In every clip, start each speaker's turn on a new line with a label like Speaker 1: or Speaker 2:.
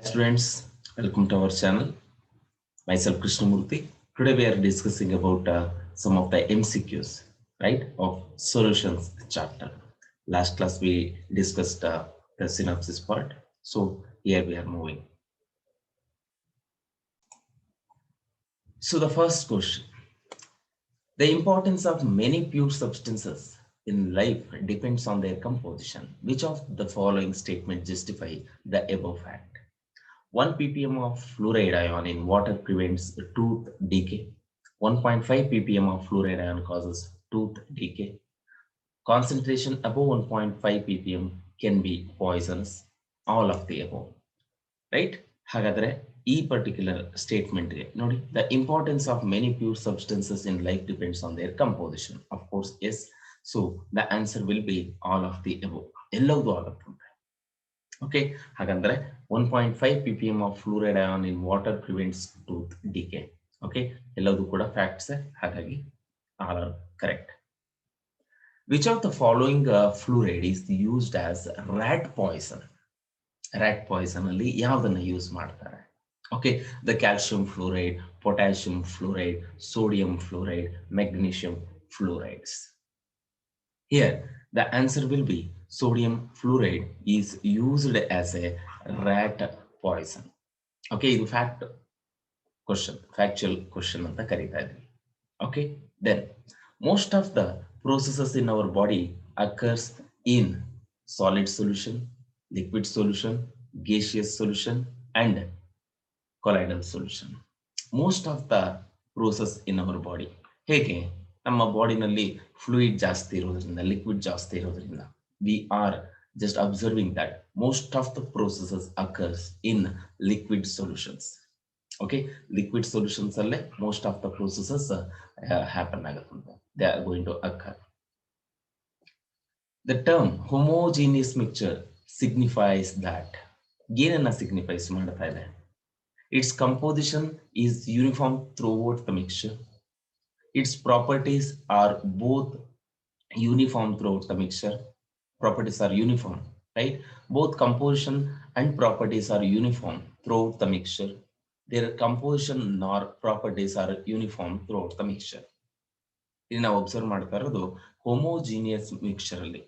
Speaker 1: Students, welcome to our channel. Myself Krishnamurthy. Today we are discussing about some of the MCQs, right, of solutions chapter. Last class we discussed the synopsis part. So here we are moving. So the first question: the importance of many pure substances in life depends on their composition. Which of the following statements justify the above fact? 1 ppm of fluoride ion in water prevents tooth decay. 1.5 ppm of fluoride ion causes tooth decay. Concentration above 1.5 ppm can be poisonous. All of the above. Right? ಹಾಗಾದ್ರೆ ಈ particular ಸ್ಟೇಟ್ಮೆಂಟ್ಗೆ ನೋಡಿ, the importance of many pure substances in life depends on their composition. Of course yes. So the answer will be all of the above. ಎಲ್ಲವೂ ಆಗುತ್ತೆ. Okay, ಹಾಗಂದ್ರೆ 1.5 ppm of fluoride ion in water prevents tooth decay. Okay, ಎಲ್ಲವೂ ಕೂಡ facts, ಹಾಗಾಗಿ all are correct. Which of the following fluoride is used as rat poison? rat poison ಅಲ್ಲಿ ಯಾವುದನ್ನ use ಮಾಡ್ತಾರೆ? Okay, the calcium fluoride, potassium fluoride, sodium fluoride, magnesium fluorides. Here the answer will be sodium fluoride is used as a rat poison. Okay, ಇದು fact question, factual question ಅಂತ ಕರೀತಾ ಇದ್ವಿ. Okay, then most of the processes in our body occurs in solid solution, liquid solution, gaseous solution and colloidal solution. Most of the process in our body, ಹೇಗೆ ನಮ್ಮ ಬಾಡಿನಲ್ಲಿ fluid ಜಾಸ್ತಿ ಇರೋದ್ರಿಂದ, liquid ಜಾಸ್ತಿ ಇರೋದ್ರಿಂದ, we are just observing that most of the processes occurs in liquid solutions. Okay, liquid solutions alle most of the processes happen agutte, they are going to occur. The term homogeneous mixture signifies that ಏನನ್ನ signifies ಮಾಡ್ತಾ ಇದೆ? Its composition is uniform throughout the mixture. Its properties are both uniform throughout the mixture. Properties are uniform, right? Both composition and properties are uniform throughout the mixture. Their composition nor properties are uniform throughout the mixture. ಇಲ್ಲಿ ನಾವು observe ಮಾಡ್ತಾ ಇರೋದು homogeneous mixture ಅಲ್ಲಿ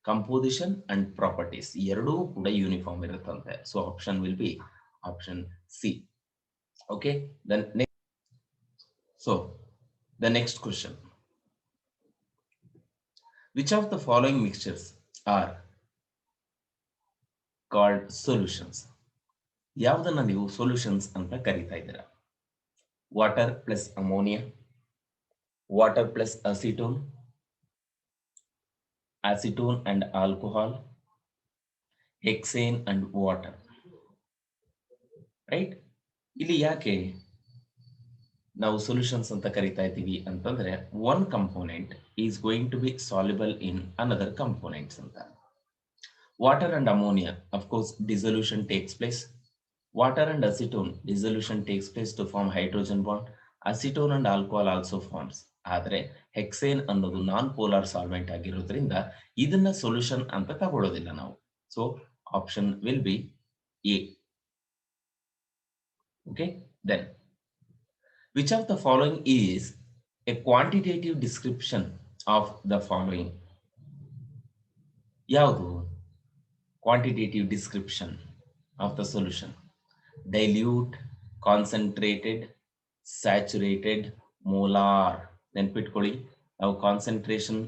Speaker 1: composition and properties ಎರಡೂ ಕೂಡ uniform ಇರುತ್ತಂತೆ. So option will be option C. Okay, so the next question: which of the following mixtures are called solutions? ಯಾವುದನ್ನ ನೀವು ಸೊಲ್ಯೂಷನ್ಸ್ ಅಂತ ಕರೀತಾ ಇದ್ದೀರಾ? Water plus ammonia, water plus acetone, acetone and alcohol, hexane and water. Right? ಇಲ್ಲಿ ಯಾಕೆ ನಾವು solutions ಅಂತ ಕರೀತಾ ಇದ್ದೀವಿ ಅಂತಂದ್ರೆ, one component is going to be soluble in another components ಅಂತ. Water and ammonia, of course dissolution takes place. Water and acetone, dissolution takes place to form hydrogen bond. Acetone and alcohol also forms. ಆದರೆ ಹೆಕ್ಸೇನ್ ಅನ್ನೋದು non polar solvent ಆಗಿರೋದ್ರಿಂದ ಇದನ್ನ solution ಅಂತ ತಗೊಳ್ಳೋದಿಲ್ಲ ನಾವು. So option will be A. Okay, then which of the following is a quantitative description of the following? ಯಾವುದು quantitative description of the solution? Dilute, concentrated, saturated, molar. ನೆನ್ಪಿಟ್ಕೊಳ್ಳಿ, ನಾವು concentration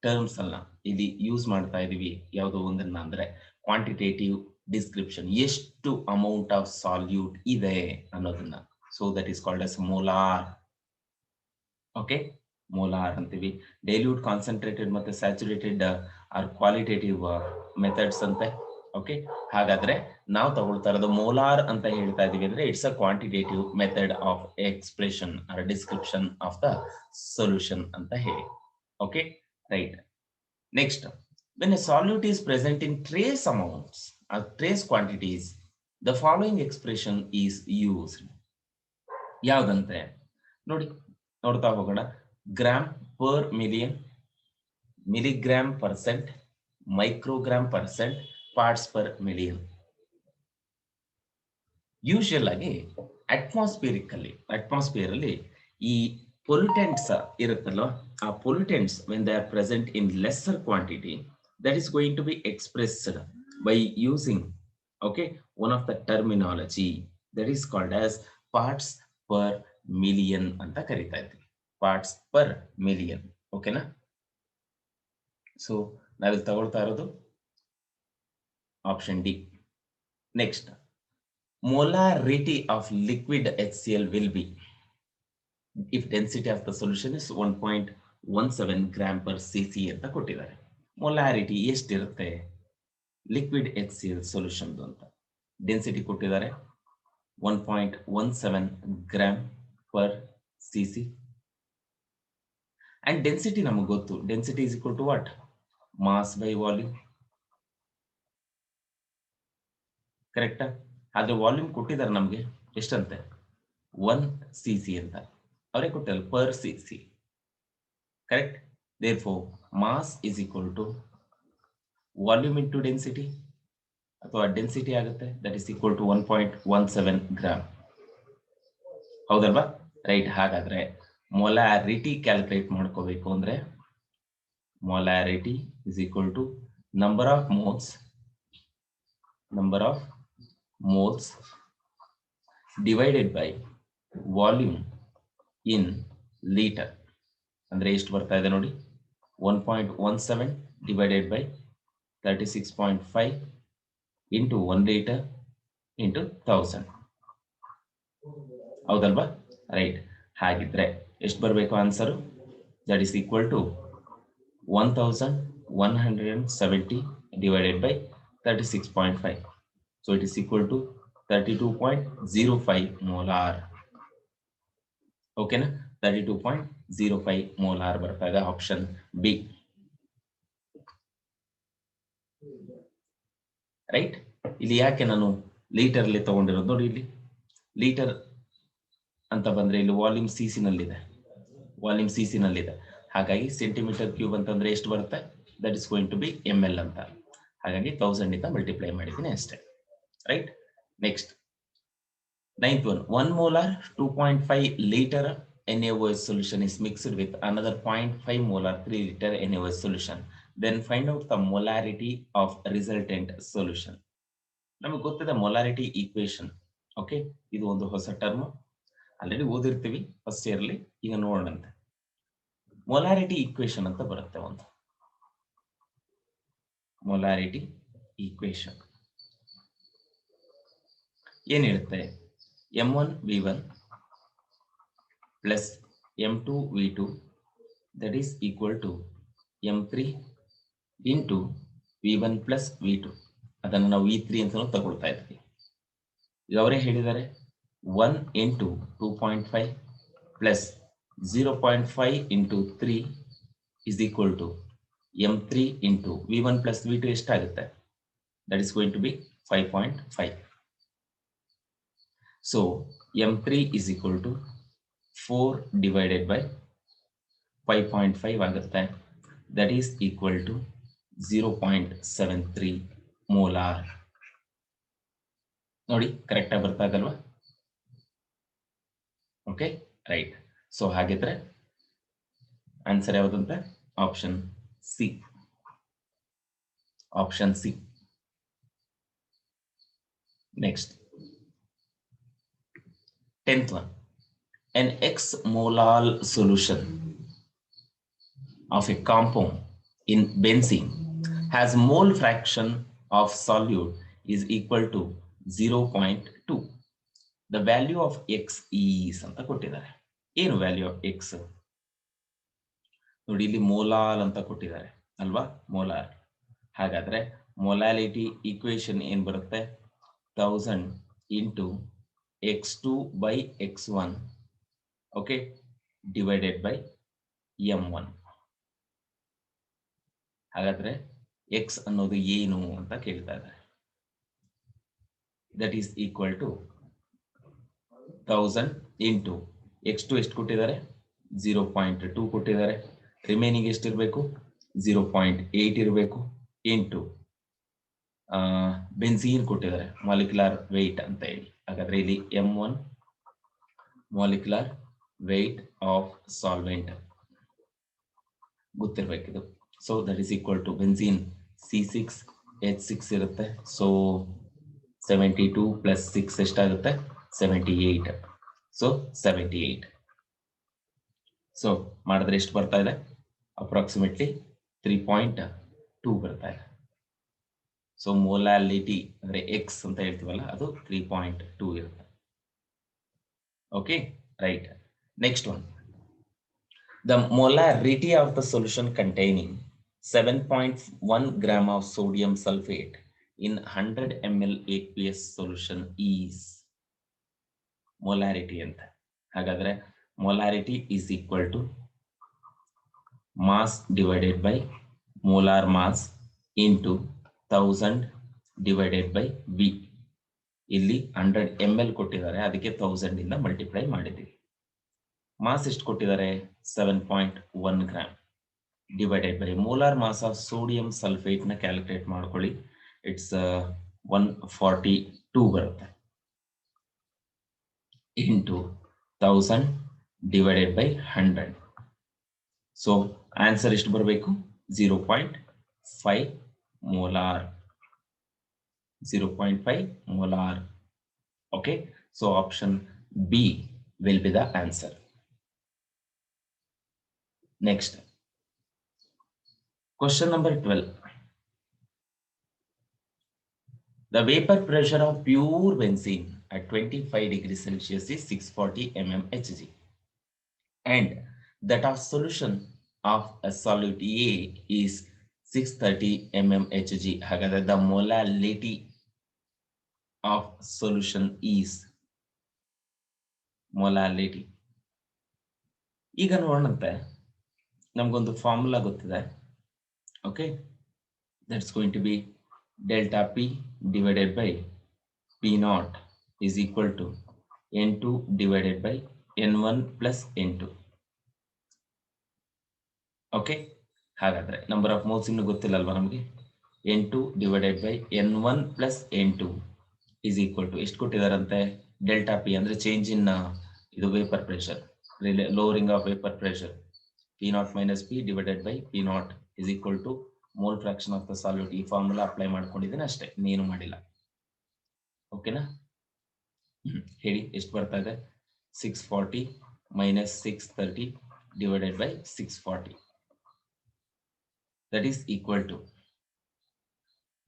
Speaker 1: terms ಅಲ್ಲ ಇಲ್ಲಿ ಯೂಸ್ ಮಾಡ್ತಾ ಇದೀವಿ, ಯಾವುದೋ ಒಂದನ್ನ ಅಂದ್ರೆ ಕ್ವಾಂಟಿಟೇಟಿವ್ ಡಿಸ್ಕ್ರಿಪ್ಷನ್, ಎಷ್ಟು ಅಮೌಂಟ್ ಆಫ್ ಸಾಲ್ಯೂಟ್ ಇದೆ ಅನ್ನೋದನ್ನ. So that is called as molar. Okay, molar ಅಂತೀವಿ. ಡೈಲ್ಯೂಟ್, ಕಾನ್ಸಂಟ್ರೇಟೆಡ್ ಮತ್ತೆ ಸ್ಯಾಚುರೇಟೆಡ್ ಆರ್ ಕ್ವಾಲಿಟೇಟಿವ್ ಮೆಥಡ್ಸ್ ಅಂತೆ. ಓಕೆ, ಹಾಗಾದ್ರೆ ನಾವು ತಗೊಳ್ತಾ ಇರೋದು ಮೋಲಾರ್ ಅಂತ ಹೇಳ್ತಾ ಇದೀವಿ ಅಂದ್ರೆ it's a quantitative method of expression or description of the solution ಅಂತ ಹೇಳಿ. Okay, right. Next, when a solute is present in trace amounts or trace quantities, the following expression is used. ಯಾವ್ದಂತೆ ನೋಡಿ, ನೋಡ್ತಾ ಹೋಗೋಣ. Gram per million, milligram, microgram percent, parts per million. Usual ಆಗಿ atmosphere ಅಲ್ಲಿ ಈ pollutants ಇರುತ್ತಲ್ವ, ಆ pollutants when they are present in lesser quantity, that is going to be expressed by using, okay, one of the terminology that is called as parts per million ಅಂತ ಕರೀತಾ ಇದ್ವಿ. parts per million. ಓಕೆನಾ? So ನಾವಿಲ್ಲಿ ತಗೊಳ್ತಾ ಇರೋದು option D. Next, molarity of liquid HCl will be if density of the solution is 1.17 gram per cc ಅಂತ ಕೊಟ್ಟಿದ್ದಾರೆ. Molarity ಎಷ್ಟಿರುತ್ತೆ ಲಿಕ್ವಿಡ್ HCl ಸೊಲ್ಯೂಷನ್ ಅಂತ ಡೆನ್ಸಿಟಿ ಕೊಟ್ಟಿದ್ದಾರೆ 1.17 gram per cc. And density ನಮಗೆ ಗೊತ್ತು, density is equal to what? Mass by volume. ಕರೆಕ್ಟಾ? ಆದ್ರೆ volume ಕೊಟ್ಟಿದ್ದಾರೆ ನಮಗೆ ಎಷ್ಟಂತೆ? 1 cc ಅಂತ ಅವರೇ ಕೊಟ್ಟಲ್ಲ, per cc. Correct? therefore mass is equal to volume into density, ಅಥವಾ ಡೆನ್ಸಿಟಿ ಆಗುತ್ತೆ, that is equal to 1.17 gram. ಹೌದಲ್ವಾ? ರೈಟ್. ಹಾಗಾದ್ರೆ ಮೊಲಾರಿಟಿ ಕ್ಯಾಲ್ಕುಲೇಟ್ ಮಾಡ್ಕೋಬೇಕು ಅಂದ್ರೆ molarity is equal to number of moles divided by volume in liter. ಅಂದ್ರೆ ಎಷ್ಟು ಬರ್ತಾ ಇದೆ ನೋಡಿ, 1.17 divided by 36.5 into 1 liter into 1000. ಹೌದಲ್ವಾ? ರೈಟ್. ಹಾಗಿದ್ರೆ ಎಷ್ಟು ಬರಬೇಕು answer? That is equal to 1170 divided by 36.5. So it is equal to 32.05 molar. ಓಕೆನಾ? 32.05 molar ಬರ್ತಾ ಇದೆ ಆಪ್ಷನ್ ಬಿ. ರೈಟ್. ಇಲ್ಲಿ ಯಾಕೆ ನಾನು ಲೀಟರ್ ಅಲ್ಲಿ ತಗೊಂಡಿರೋದು ನೋಡಿ, ಇಲ್ಲಿ ಲೀಟರ್ ಅಂತ ಬಂದ್ರೆ ಇಲ್ಲಿ ವಾಲ್ಯೂಮ್ ಸಿಸಿ ನಲ್ಲಿದೆ, ಹಾಗಾಗಿ ಸೆಂಟಿಮೀಟರ್ ಕ್ಯೂಬ್ ಅಂತಂದ್ರೆ ಎಷ್ಟು ಬರುತ್ತೆ? That is going to be ml ಅಂತ, ಹಾಗಾಗಿ 1000 ಇಂದ ಮಲ್ಟಿಪ್ಲೈ ಮಾಡಿದ್ದೀನಿ ಅಷ್ಟೇ. Right. Next 9th one, 1 molar 2.5 liter NaOH solution is mixed with another 0.5 molar 3 liter NaOH solution. Then find out the molarity of resultant solution. ನಮಗೆ ಗೊತ್ತಿದೆ molarity equation. Okay, ಇದು ಒಂದು ಹೊಸ ಟರ್ಮ್, ಆಲ್ರೆಡಿ ಓದಿರ್ತೀವಿ ಫಸ್ಟ್ ಇಯರ್ ಅಲ್ಲಿ. ಈಗ ನೋಡೋಣಂತೆ. Molarity equation ಅಂತ ಬರುತ್ತೆ ಒಂದು. ಮೊಲಾರಿಟಿ ಈಕ್ವೇಶನ್ ಏನ್ ಹೇಳುತ್ತೆ? m1v1 plus m2v2 that is equal to m3 into v1 plus v2. ಅದನ್ನು ನಾವು v3 ಅಂತ ತಗೊಳ್ತಾ ಇದ್ವಿ. ಈಗ ಅವರೇ ಹೇಳಿದ್ದಾರೆ 1 into 2.5 plus 0.5 into 3 is equal to m3 into v1 plus v2 ಎಷ್ಟಾಗುತ್ತೆ? That is going to be 5.5. So m3 is equal to 4 divided by 5.5 ಆಗುತ್ತೆ. That is equal to 0.73 molar. ನೋಡಿ, ಕರೆಕ್ಟ್ ಆಗಿ ಬರ್ತಾ ಇದಲ್ವಾ? Okay, right. ಸೊ ಹಾಗಿದ್ರೆ answer ಯಾವುದಂತ? Option C. Option C. Next 10th one, an X molar solution of a compound in benzene has mole fraction of solute is equal to 0.2. The value of X is ಅಂತ ಕೊಟ್ಟಿದ್ದಾರೆ. ಏನು value of X? ನೋಡಿ, ಇಲ್ಲಿ molal ಅಂತ ಕೊಟ್ಟಿದ್ದಾರೆ ಅಲ್ವಾ? Molar. ಹಾಗಾದ್ರೆ molality equation ಏನ್ ಬರುತ್ತೆ? 1000 into x2 by x1, okay, divided by m1. ಹಾಗಾದ್ರೆ x ಅನ್ನೋದು ಏನು ಅಂತ ಕೇಳ್ತಾ ಇದ್ದಾರೆ. That is equal to 1000 into x2 ಎಷ್ಟು ಕೊಟ್ಟಿದ್ದಾರೆ? 0.2 ಕೊಟ್ಟಿದ್ದಾರೆ. ರಿಮೈನಿಂಗ್ ಎಷ್ಟಿರಬೇಕು? 0.8 ಇರಬೇಕು. ಇಂಟು ಬೆನ್ಸೀನ್ ಕೊಟ್ಟಿದ್ದಾರೆ ಮಾಲಿಕ್ಯುಲರ್ ವೆಯ್ಟ್ ಅಂತ ಹೇಳಿ. ಹಾಗಾದ್ರೆ ಇಲ್ಲಿ m1 molecular weight of solvent ಗೊತ್ತಿರ್ಬೇಕಿದು. So that is equal to benzene C6H6 ಇರುತ್ತೆ. ಸೊ 72 ಪ್ಲಸ್ 6 ಎಷ್ಟಾಗುತ್ತೆ 78. ಸೊ 78. ಸೊ ಮಾಡಿದ್ರೆ ಎಷ್ಟು ಬರ್ತಾ ಇದೆ ಅಪ್ರಾಕ್ಸಿಮೇಟ್ಲಿ 3.2 ಬರ್ತಾ ಇದೆ. ಸೊ ಮೊಲಾಲಿಟಿ ಅಂದ್ರೆ ಎಕ್ಸ್ ಅಂತ ಹೇಳ್ತೀವಲ್ಲ ಅದು 3.2 ಇರುತ್ತೆ. Okay right. Next one, the molarity of the solution containing 7.1 gram of sodium sulfate in 100 ml aqueous solution is molarity ಅಂತ. ಹಾಗಾದ್ರೆ molarity is equal to mass divided by molar mass into 1000 divided by V. ಇಲ್ಲಿ 100 ml ಕೊಟ್ಟಿದ್ದಾರೆ, ಅದಕ್ಕೆ 1000 ಇಂದ multiply ಮಾಡಿದ್ದೀವಿ. Mass ಎಷ್ಟು ಕೊಟ್ಟಿದ್ದಾರೆ 7.1 gram divided by molar mass of sodium sulphate ನ ಕ್ಯಾಲ್ಕುಲೇಟ್ ಮಾಡ್ಕೊಳ್ಳಿ. ಇಟ್ಸ್ 142 ಬರುತ್ತೆ into 1000 divided by 100. So answer ಎಷ್ಟು ಬರಬೇಕು 0.5 molar. 0.5 molar. Okay, so option B will be the answer. Next, question number 12. The vapor pressure of pure benzene at 25 degrees Celsius is 640 mmHg, and that of solution of a solute A is 630 mmHg. Hagadre the molality of solution is molality. ಈಗ ನೋಡೋಣಂತೆ, ನಮಗೊಂದು formula ಗೊತ್ತಿದೆ. Okay, that's going to be delta P divided by P not is equal to N2 divided by N1 plus N2. Okay, ಹಾಗಾದ್ರೆ number of moles ಇನ್ನು ಗೊತ್ತಿಲ್ಲಲ್ವಾ ನಮಗೆ. N2 divided by N1 plus N2 is equal to ಎಷ್ಟು ಕೊಟ್ಟಿದಾರಂತೆ delta P ಅಂದ್ರೆ change in ಇದು vapour pressure, lowering of vapor pressure. P naught minus P divided by P naught is equal to mole fraction of the solute. ಈ formula apply ಮಾಡ್ಕೊಂಡಿದ್ದೀನಿ ಅಷ್ಟೇ, ನೀನು ಮಾಡಿಲ್ಲ. ಓಕೆನಾ, ಹೇಳಿ ಎಷ್ಟು ಬರ್ತಾ ಇದೆ 640 minus 630 divided by 640. That is equal to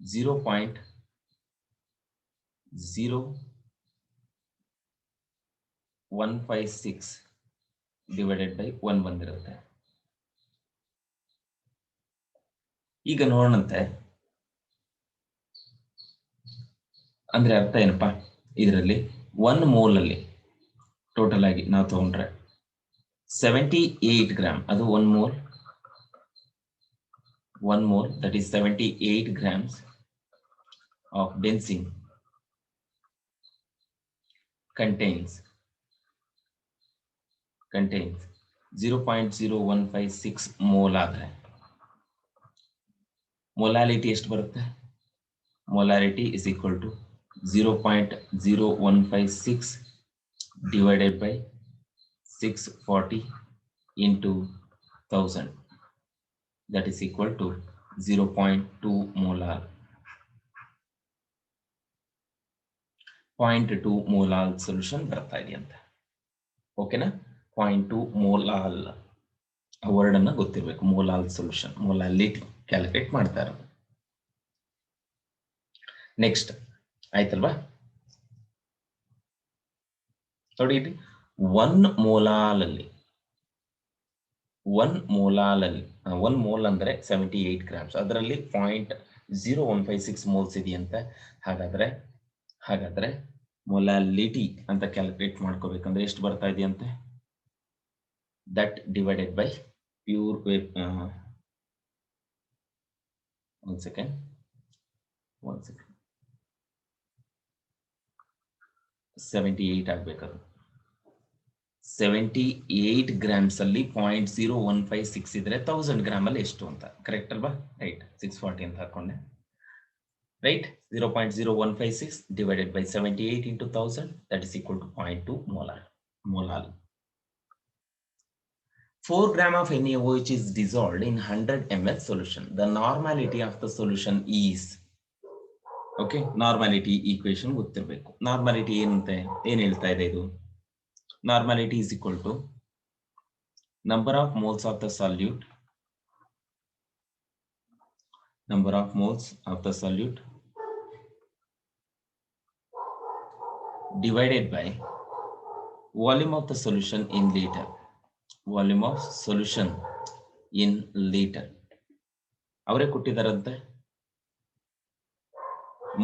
Speaker 1: 0.0156 divided by 1 ಬಂದಿರುತ್ತೆ. ಈಗ ನೋಡೋಣಂತೆ, ಅಂದ್ರೆ ಅರ್ಥ ಏನಪ್ಪಾ, ಇದರಲ್ಲಿ 1 ಮೋಲ್ ಅಲ್ಲಿ ಟೋಟಲ್ ಆಗಿ ನಾವು ತಗೊಂಡ್ರೆ 78 ಗ್ರಾಮ್, ಅದು 1 mole that is 78 grams of benzene contains 0.0156 mole ಆದರೆ molality ಎಷ್ಟು ಬರುತ್ತೆ? Molarity is equal to 0.0156 divided by 640 into 1000. That is equal to 0.2 molar. 0.2 molar solution ಬರ್ತಾ ಇದೆ ಅಂತ. ಓಕೆನಾ, 0.2 ಮೋಲಾಲ್ ವರ್ಡ್ ಅನ್ನ ಗೊತ್ತಿರಬೇಕು. ಮೋಲಾಲ್ ಸೊಲ್ಯೂಷನ್, ಮೊಲಾಲಿಟಿ ಕ್ಯಾಲ್ಕುಲೇಟ್ ಮಾಡ್ತಾ ಇರೋದು. ನೆಕ್ಸ್ಟ್ ಆಯ್ತಲ್ವಾ, ನೋಡಿ ಇಲ್ಲಿ 1 ಮೋಲ್ ಅಂದ್ರೆ 78 ಗ್ರಾಮ್ಸ್, ಅದರಲ್ಲಿ 0.0156 ಮೋಲ್ಸ್ ಇದೆಯಂತೆ. ಹಾಗಾದ್ರೆ ಮೊಲಾಲಿಟಿ ಅಂತ ಕ್ಯಾಲ್ಕುಲೇಟ್ ಮಾಡ್ಕೋಬೇಕಂದ್ರೆ ಎಷ್ಟು ಬರ್ತಾ ಇದೆಯಂತೆ, that divided by pure one second 78 ಆಗ್ಬೇಕದು. 78 grams ಅಲ್ಲಿ 0.0156 ಇದ್ರೆ 1000 ಗ್ರಾಮ್ ಅಲ್ಲಿ ಎಷ್ಟು ಅಂತ ಕರೆಕ್ಟ್ ಅಲ್ವಾ? ರೈಟ್, 640 ಅಂತ ಹಾಕೊಂಡೆ. right? 0.0156 divided by 78 into 1000, that is equal to 0.2 molar. Molal. 4 gram of NaOH is dissolved in 100 ml solution. The normality of the solution is, okay, normality equation ಗೊತ್ತಿರಬೇಕು. Normality ಏನಂತೆ ಏನು ಹೇಳ್ತಾ ಇದೆ ಇದು? Normality is equal to number of moles of the solute, number of moles of the solute divided by volume of the solution in liter. Volume of solution in liter. ಅವರೇ ಕೊಟ್ಟಿದ್ದಾರಂತೆ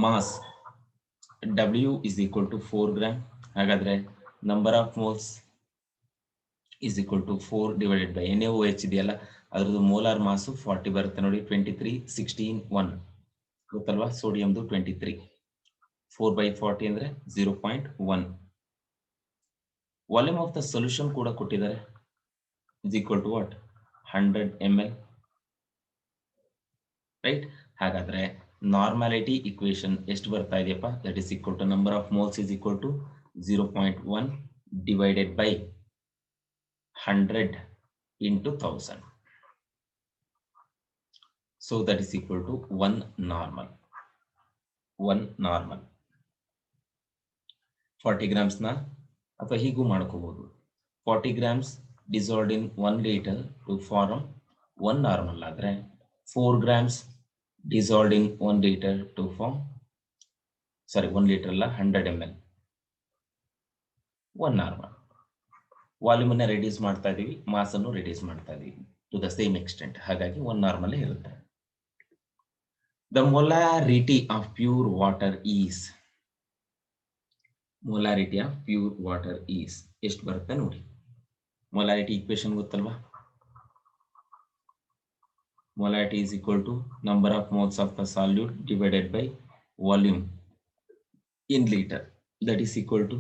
Speaker 1: mass W is equal to 4 gram. ಹಾಗಾದ್ರೆ number of moles is equal to 4 divided by NaOH ಇದೆಯಲ್ಲ ಅದರದ್ದು molar mass 40 ಬರುತ್ತೆ ನೋಡಿ. 23 16 1 ಗೊತ್ತಲ್ವಾ? ಸೋಡಿಯಂದು 23, 4 by 40 ಅಂದ್ರೆ 0.1. Volume of the solution ಕೂಡ ಕೊಟ್ಟಿದ್ದಾರೆ, is equal to what? 100 ml, right? ಹಾಗಾದ್ರೆ ನಾರ್ಮಾಲಿಟಿ ಇಕ್ವೇಶನ್ ಎಷ್ಟು ಬರ್ತಾ ಇದೆಯಪ್ಪ? That is equal to number of moles is equal to 0.1 divided by 100 into 1000. So that is equal to 1 normal. 1 normal. 40 grams na ಅಥವಾ ಹೀಗೂ ಮಾಡ್ಕೋಬಹುದು. 40 grams dissolved in 1 liter to form 1 normal ಆದ್ರೆ 4 grams dissolved in 1 liter to form, sorry 1 liter ಅಲ್ಲ 100 ml, 1 normal. Volume ಅನ್ನು reduce ಮಾಡ್ತಾ ಇದೀವಿ, mass ಅನ್ನು reduce ಮಾಡ್ತಾ ಇದೀವಿ ಟು ದ ಸೇಮ್ ಎಕ್ಸ್ಟೆಂಟ್. ಹಾಗಾಗಿ 1 ನಾರ್ಮಲ್ ಇರುತ್ತೆ. The molarity of pure water is, molarity of pure water is ಎಷ್ಟು ಬರುತ್ತೆ ನೋಡಿ. molarity equation ಗೊತ್ತಲ್ವಾ? molarity is equal to number of moles of the solute divided by volume in liter, that is equal to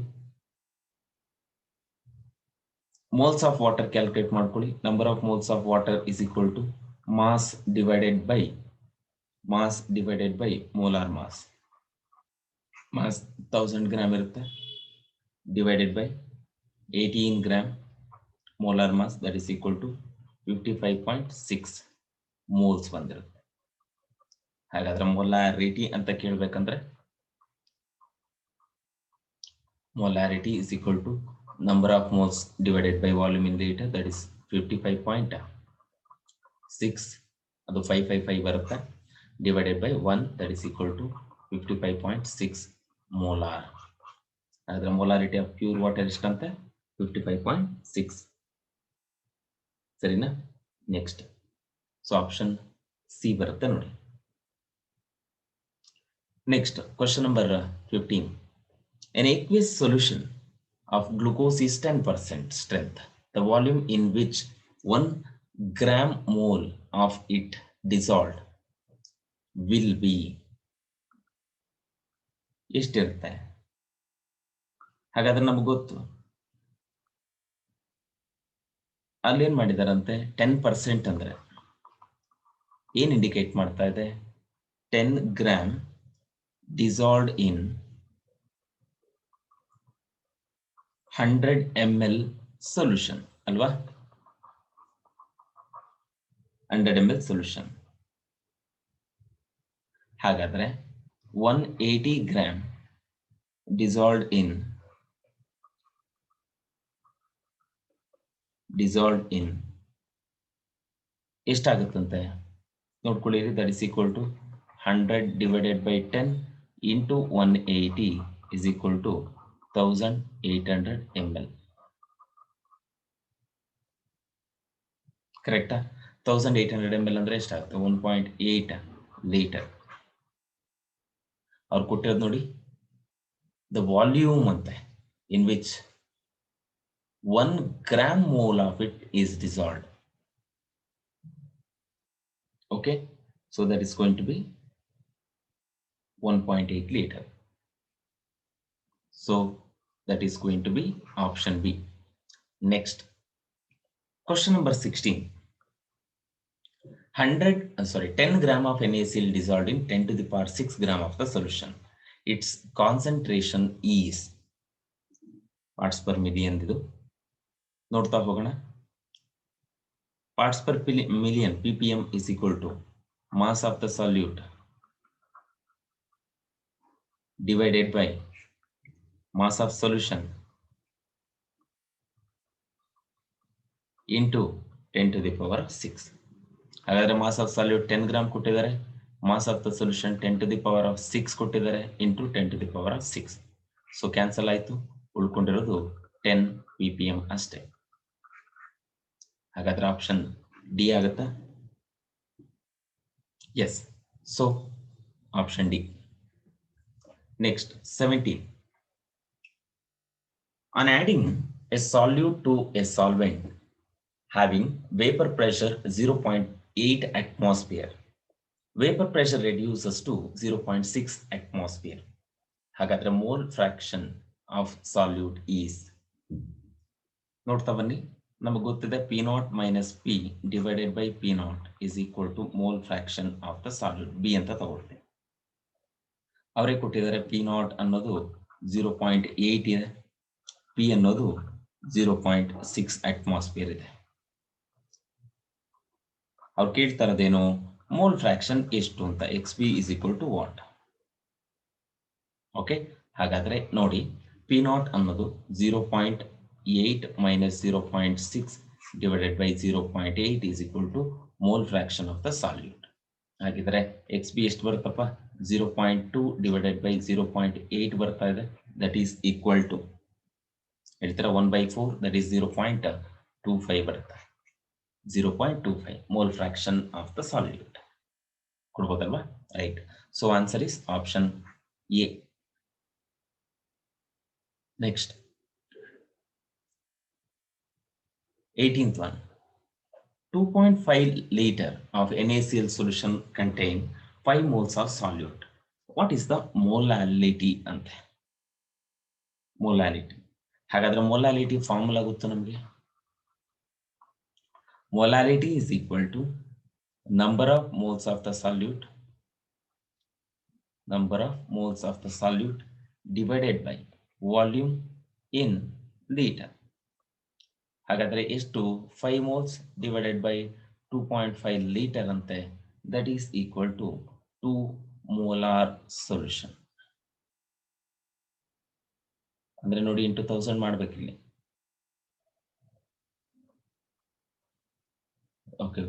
Speaker 1: moles of water calculate ಮಾಡ್ಕೊಳ್ಳಿ. number of moles of water is equal to mass divided by molar mass. mass 1000 gram ಇರುತ್ತೆ, divided by 18 gram molar mass, that is equal to 55.6 moles ಬಂದಿರುತ್ತೆ. ಹಾಗಾದ್ರೆ molarity ಅಂತ ಕೇಳಬೇಕಂದ್ರೆ molarity is equal to number of moles divided by volume in liter, that is 55.6, ಅದು 555 ಬರುತ್ತೆ, divided by 1, that is equal to 55.6 molar. ಅದರ molarity of pure water ಎಷ್ಟಂತೆ? 55.6. ಸರಿನಾ? Next, so option C ಬರುತ್ತೆ ನೋಡಿ. Next question number 15. An aqueous solution of glucose is 10% strength. The volume in which 1 gram mole of it dissolved will be ಎಷ್ಟಿರುತ್ತೆ? ಹಾಗಾದ್ರೆ ನಮ್ಗೆ ಗೊತ್ತು, ಅಲ್ಲೇನ್ ಮಾಡಿದಾರಂತೆ 10% ಅಂದ್ರೆ ಏನ್ ಇಂಡಿಕೇಟ್ ಮಾಡ್ತಾ ಇದೆ? 10 gram dissolved in 100 ml solution ಅಲ್ವಾ? 100 ml solution. ಹಾಗಾದ್ರೆ 180 gram dissolved in ಎಷ್ಟಾಗುತ್ತಂತೆ ನೋಡ್ಕೊಳ್ಳಿರಿ. That is equal to 100 divided by 10 into 180 is equal to 1800 ml. ಕರೆಕ್ಟಾ? 1800 ml ಅಂದ್ರೆ ಎಷ್ಟಾಗುತ್ತೆ? 1.8 ಲೀಟರ್. ಅವ್ರು ಕೊಟ್ಟಿರೋದು ನೋಡಿ, ದ ವಾಲ್ಯೂಮ್ ಅಂತೆ in which 1 gram mole of it is dissolved. Okay, so that is going to be 1.8 liter. So that is going to be option B. Next, question number 16. 10 gram of NaCl dissolved in 10 to the power 6 gram of the solution. Its concentration is parts per million. ಇದು ನೋಡ್ತಾ ಹೋಗೋಣ. Parts per million ppm is equal to mass of the solute divided by mass of solution into 10 to the power 6. ಹಾಗಾದ್ರೆ mass of solute 10 gram ಕೊಟ್ಟಿದ್ದಾರೆ, mass of the solution 10 to the power of 6 ಕೊಟ್ಟಿದ್ದಾರೆ into 10 to the power of 6. So cancel ಆಯ್ತು, ಉಳ್ಕೊಂಡಿರೋದು 10 ppm ಅಷ್ಟೇ. ಹಾಗಾದ್ರೆ option D ಆಗುತ್ತಾ? Yes. So option D. Next 17. On adding a solute to a solvent having vapor pressure 0.8 atmosphere, vapor pressure reduces to 0.6 atmosphere. ಹಾಗಾದ್ರೆ mole fraction of solute is, ನೋಡ್ತಾ ಬನ್ನಿ, ನಮಗೆ ಗೊತ್ತಿದೆ P0 minus P divided by P0 is equal to mole fraction of the solute. B ಅಂತ ತಗೊಳ್ತೀವಿ. ಅವರೇ ಕೊಟ್ಟಿದ್ದಾರೆ P0 ಅನ್ನೋದು 0.8 ಇದೆ, P ಅನ್ನೋದು 0.6 atmosphere ಇದೆ. ಅವ್ರು ಕೇಳ್ತಾರದೇನು, ಮೋಲ್ ಫ್ರಾಕ್ಷನ್ ಎಷ್ಟು ಅಂತ. XP is equal to what? Okay, ಹಾಗಾದ್ರೆ ನೋಡಿ, P0 ಅನ್ನೋದು 0.8 minus 0.6 divided by 0.8 is equal to mole fraction of the solute. ಹಾಗಿದ್ರೆ XP ಎಷ್ಟು ಬರುತ್ತಪ್ಪ? 0.2 divided by 0.8 ಬರ್ತಾ ಇದೆ, that is equal to, ಹೇಳ್ತೀರಾ 1/4, that is 0.25 ಬರುತ್ತೆ. 0.25 mole fraction of the solute. ಕೊಡ್ಬೋದಲ್ವಾ? Right. So answer is option A. Next 18th one. 2.5 liter of NaCl solution contain 5 moles of solute. What is the molality ಅಂತೆ? Molality. ಹಾಗಾದ್ರೆ molality formula ಗೊತ್ತು ನಮಗೆ. Molality is equal to number of moles of the solute, divided by volume in liter. ಹಾಗಾದ್ರೆ ಎಷ್ಟು? 5 moles divided by 2.5 liter ಅಂತೆ, that is equal to 2 molar solution. ಅಂದ್ರೆ ನೋಡಿ, into 1000 ಮಾಡ್ಬೇಕಿಲ್ಲಿ. Okay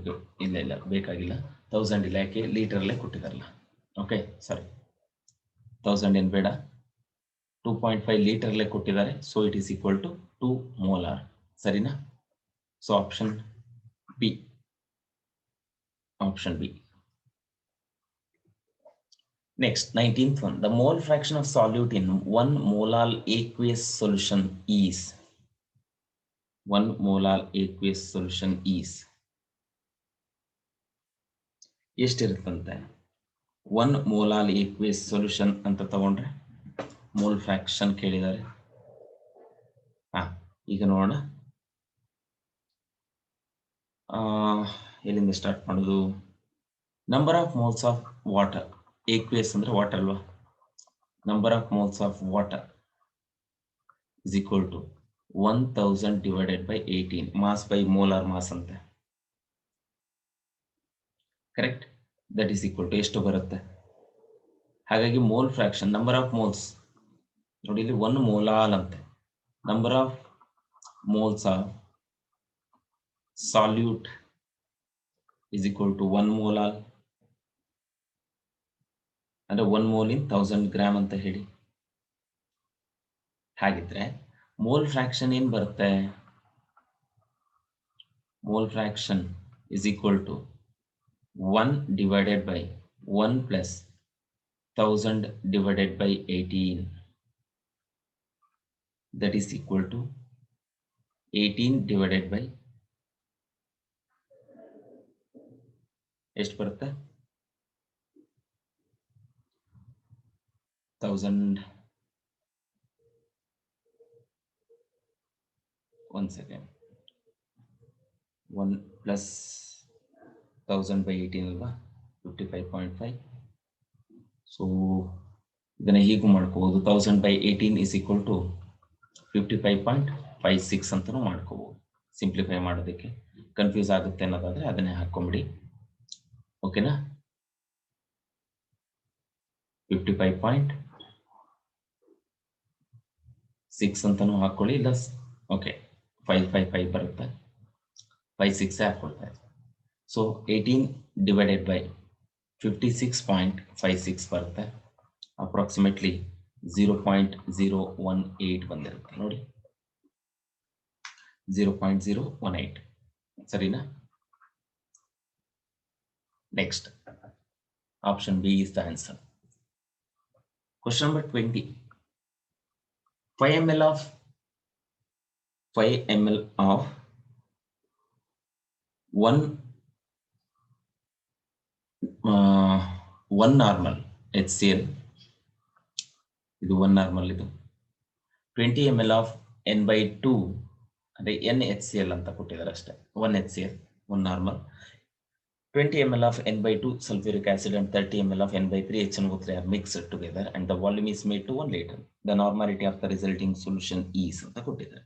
Speaker 1: ಇಲ್ಲ ಬೇಕಾಗಿಲ್ಲ, 1000 ಇಲ್ಲ, ಯಾಕೆ ಲೀಟರ್ಲ್ಲೇ ಕೊಟ್ಟಿದಾರಲ್ಲ. ಓಕೆ, ಸಾರಿ, 1000 ಏನು ಬೇಡ, 2.5 ಲೀಟರ್ಲ್ಲೇ ಕೊಟ್ಟಿದ್ದಾರೆ. So it is equal to 2 molar. ಸರಿನಾ? So option B. Next 19th one. The mole fraction of solute in 1 molar aqueous solution is, 1 molar aqueous solution is ಎಷ್ಟಿರುತ್ತಂತೆ? 1 molar aqueous solution ಅಂತ ತಗೊಂಡ್ರೆ ಮೋಲ್ ಫ್ರಾಕ್ಷನ್ ಕೇಳಿದ್ದಾರೆ. ಈಗ ನೋಡೋಣ, ಎಲ್ಲಿಂದ start ಮಾಡೋದು? Number of moles of water, aqueous ಅಂದ್ರೆ water ಅಲ್ವಾ, number of moles of water is equal to 1000 divided by 18, mass by molar mass ಅಂತೆ. Correct? That is equal to ಎಷ್ಟು ಬರುತ್ತೆ? ಹಾಗಾಗಿ mole fraction, number of moles ನೋಡಿ, ಇಲ್ಲಿ 1 molal ಅಂತೆ. Number of moles of solute is equal to 1 molal, ಅಂದ್ರೆ 1 mole ಇನ್ 1000 gram ಅಂತ ಹೇಳಿ. ಹಾಗಿದ್ರೆ ಮೋಲ್ ಫ್ರಾಕ್ಷನ್ ಏನ್ ಬರುತ್ತೆ? Mole fraction is equal to 1 divided by 1 plus 1000 divided by 18, that is equal to 18 divided by ಎಷ್ಟು ಬರುತ್ತೆ? 1000, 1 second, 1 plus 1000 by 18 ಅಲ್ವಾ 55.5. So ಇದನ್ನ ಹೀಗೂ ಮಾಡ್ಕೋಬಹುದು 1000 by 18 is equal to 55.56 ಅಂತಾನೂ ಮಾಡ್ಕೋಬಹುದು. ಸಿಂಪ್ಲಿಫೈ ಮಾಡೋದಕ್ಕೆ ಕನ್ಫ್ಯೂಸ್ ಆಗುತ್ತೆ ಅನ್ನೋದಾದ್ರೆ ಅದನ್ನೇ ಹಾಕೊಂಬಿಡಿ. ಓಕೆನಾ 55.6 ಅಂತಾನೂ ಹಾಕೊಳ್ಳಿ ಇಲ್ಲ ಓಕೆ 555 ಬರುತ್ತೆ 56 ಹಾಕೊಳ್ತಾ ಇದೆ. ಸೊ 18 ಡಿವೈಡೆಡ್ ಬೈ 56.56 ಬರುತ್ತೆ ಅಪ್ರಾಕ್ಸಿಮೇಟ್ಲಿ 0.018 ಬಂದಿರುತ್ತೆ ನೋಡಿ 0.018 ಸರಿನಾ. Next option B is the answer. Question number 20. 5 ml of 1 normal HCl ಇದು 1 ನಾರ್ಮಲ್ ಇದು 20 ml of n/2 ಅಂದ್ರೆ NHCl ಅಂತ ಕೊಟ್ಟಿದ್ದಾರೆ ಅಷ್ಟೇ 1 HCl 1 normal 20 ml of n/2 sulfuric acid and 30 ml of n/3 HNO3 are mixed together and the volume is made to 1 liter. The normality of the resulting solution is ಅಂತ ಕೊಟ್ಟಿದ್ದಾರೆ.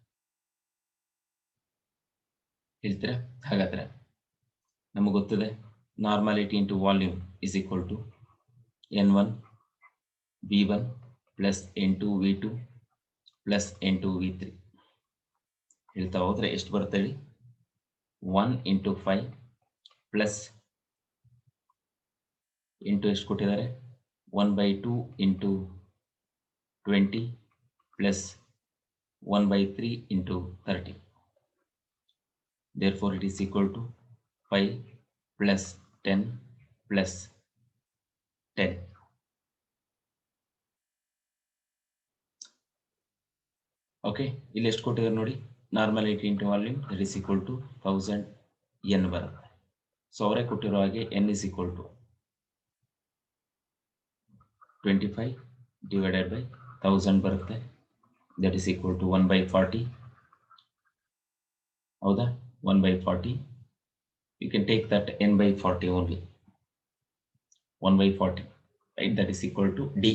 Speaker 1: ಹೇಳ್ತೀರಾ? ಹಾಗಾದ್ರೆ ನಮಗೆ ಗೊತ್ತಿದೆ normality into volume is equal to n1 v1 plus n2 v2 plus n2 v3. ಹೇಳ್ತಾ ಹೋದ್ರೆ ಎಷ್ಟು ಬರುತ್ತೆ ಹೇಳಿ 1 into 5 plus into ಎಷ್ಟು ಕೊಟ್ಟಿದ್ದಾರೆ 1/2 into 20 plus 1/3 into 30. Therefore it is equal to 5 plus 10 plus 10. Okay, ಇಲ್ಲಿ ಎಷ್ಟು ಕೊಟ್ಟಿದ್ದಾರೆ ನೋಡಿ normality into volume that is equal to 1000 n ಬರುತ್ತೆ. ಸೊ ಅವರೇ ಕೊಟ್ಟಿರೋ ಹಾಗೆ n is equal to 25 divided by 1000 ಬರುತ್ತೆ that is equal to 1/40. ಹೌದಾ 1/40 you can take that n/40 only 1/40 right that is equal to D.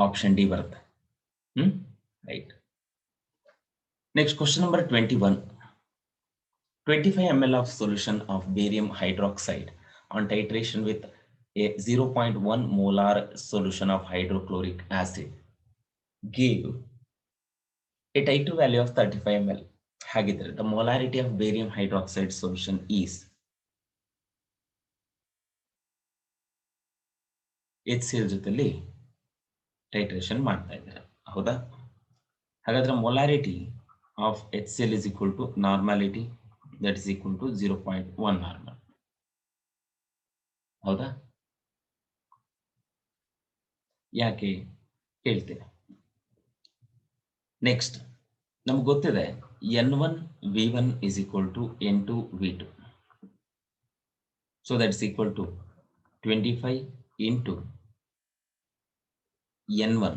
Speaker 1: Option D ಬರುತ್ತೆ right. Next question number 21. 25 ml of solution of barium hydroxide on titration with a 0.1 molar solution of hydrochloric acid gave a T2 value of 35 ml. ಹಾಗಿದ್ರೆ the molarity of barium hydroxide solution is HCl ಜೊತೆಲಿ titration ಮಾಡ್ತಾ ಇದ್ದಾರೆ ಹೌದಾ. ಹಾಗಾದ್ರೆ molarity of HCl is equal to normality that is equal to 0.1 normal. ಹೌದಾ ಯಾಕೆ ಹೇಳ್ತೇನೆ. Next ನಮ್ಗೆ ಗೊತ್ತಿದೆ n1 v1 is equal to n2 v2. So that's equal to 25 into n1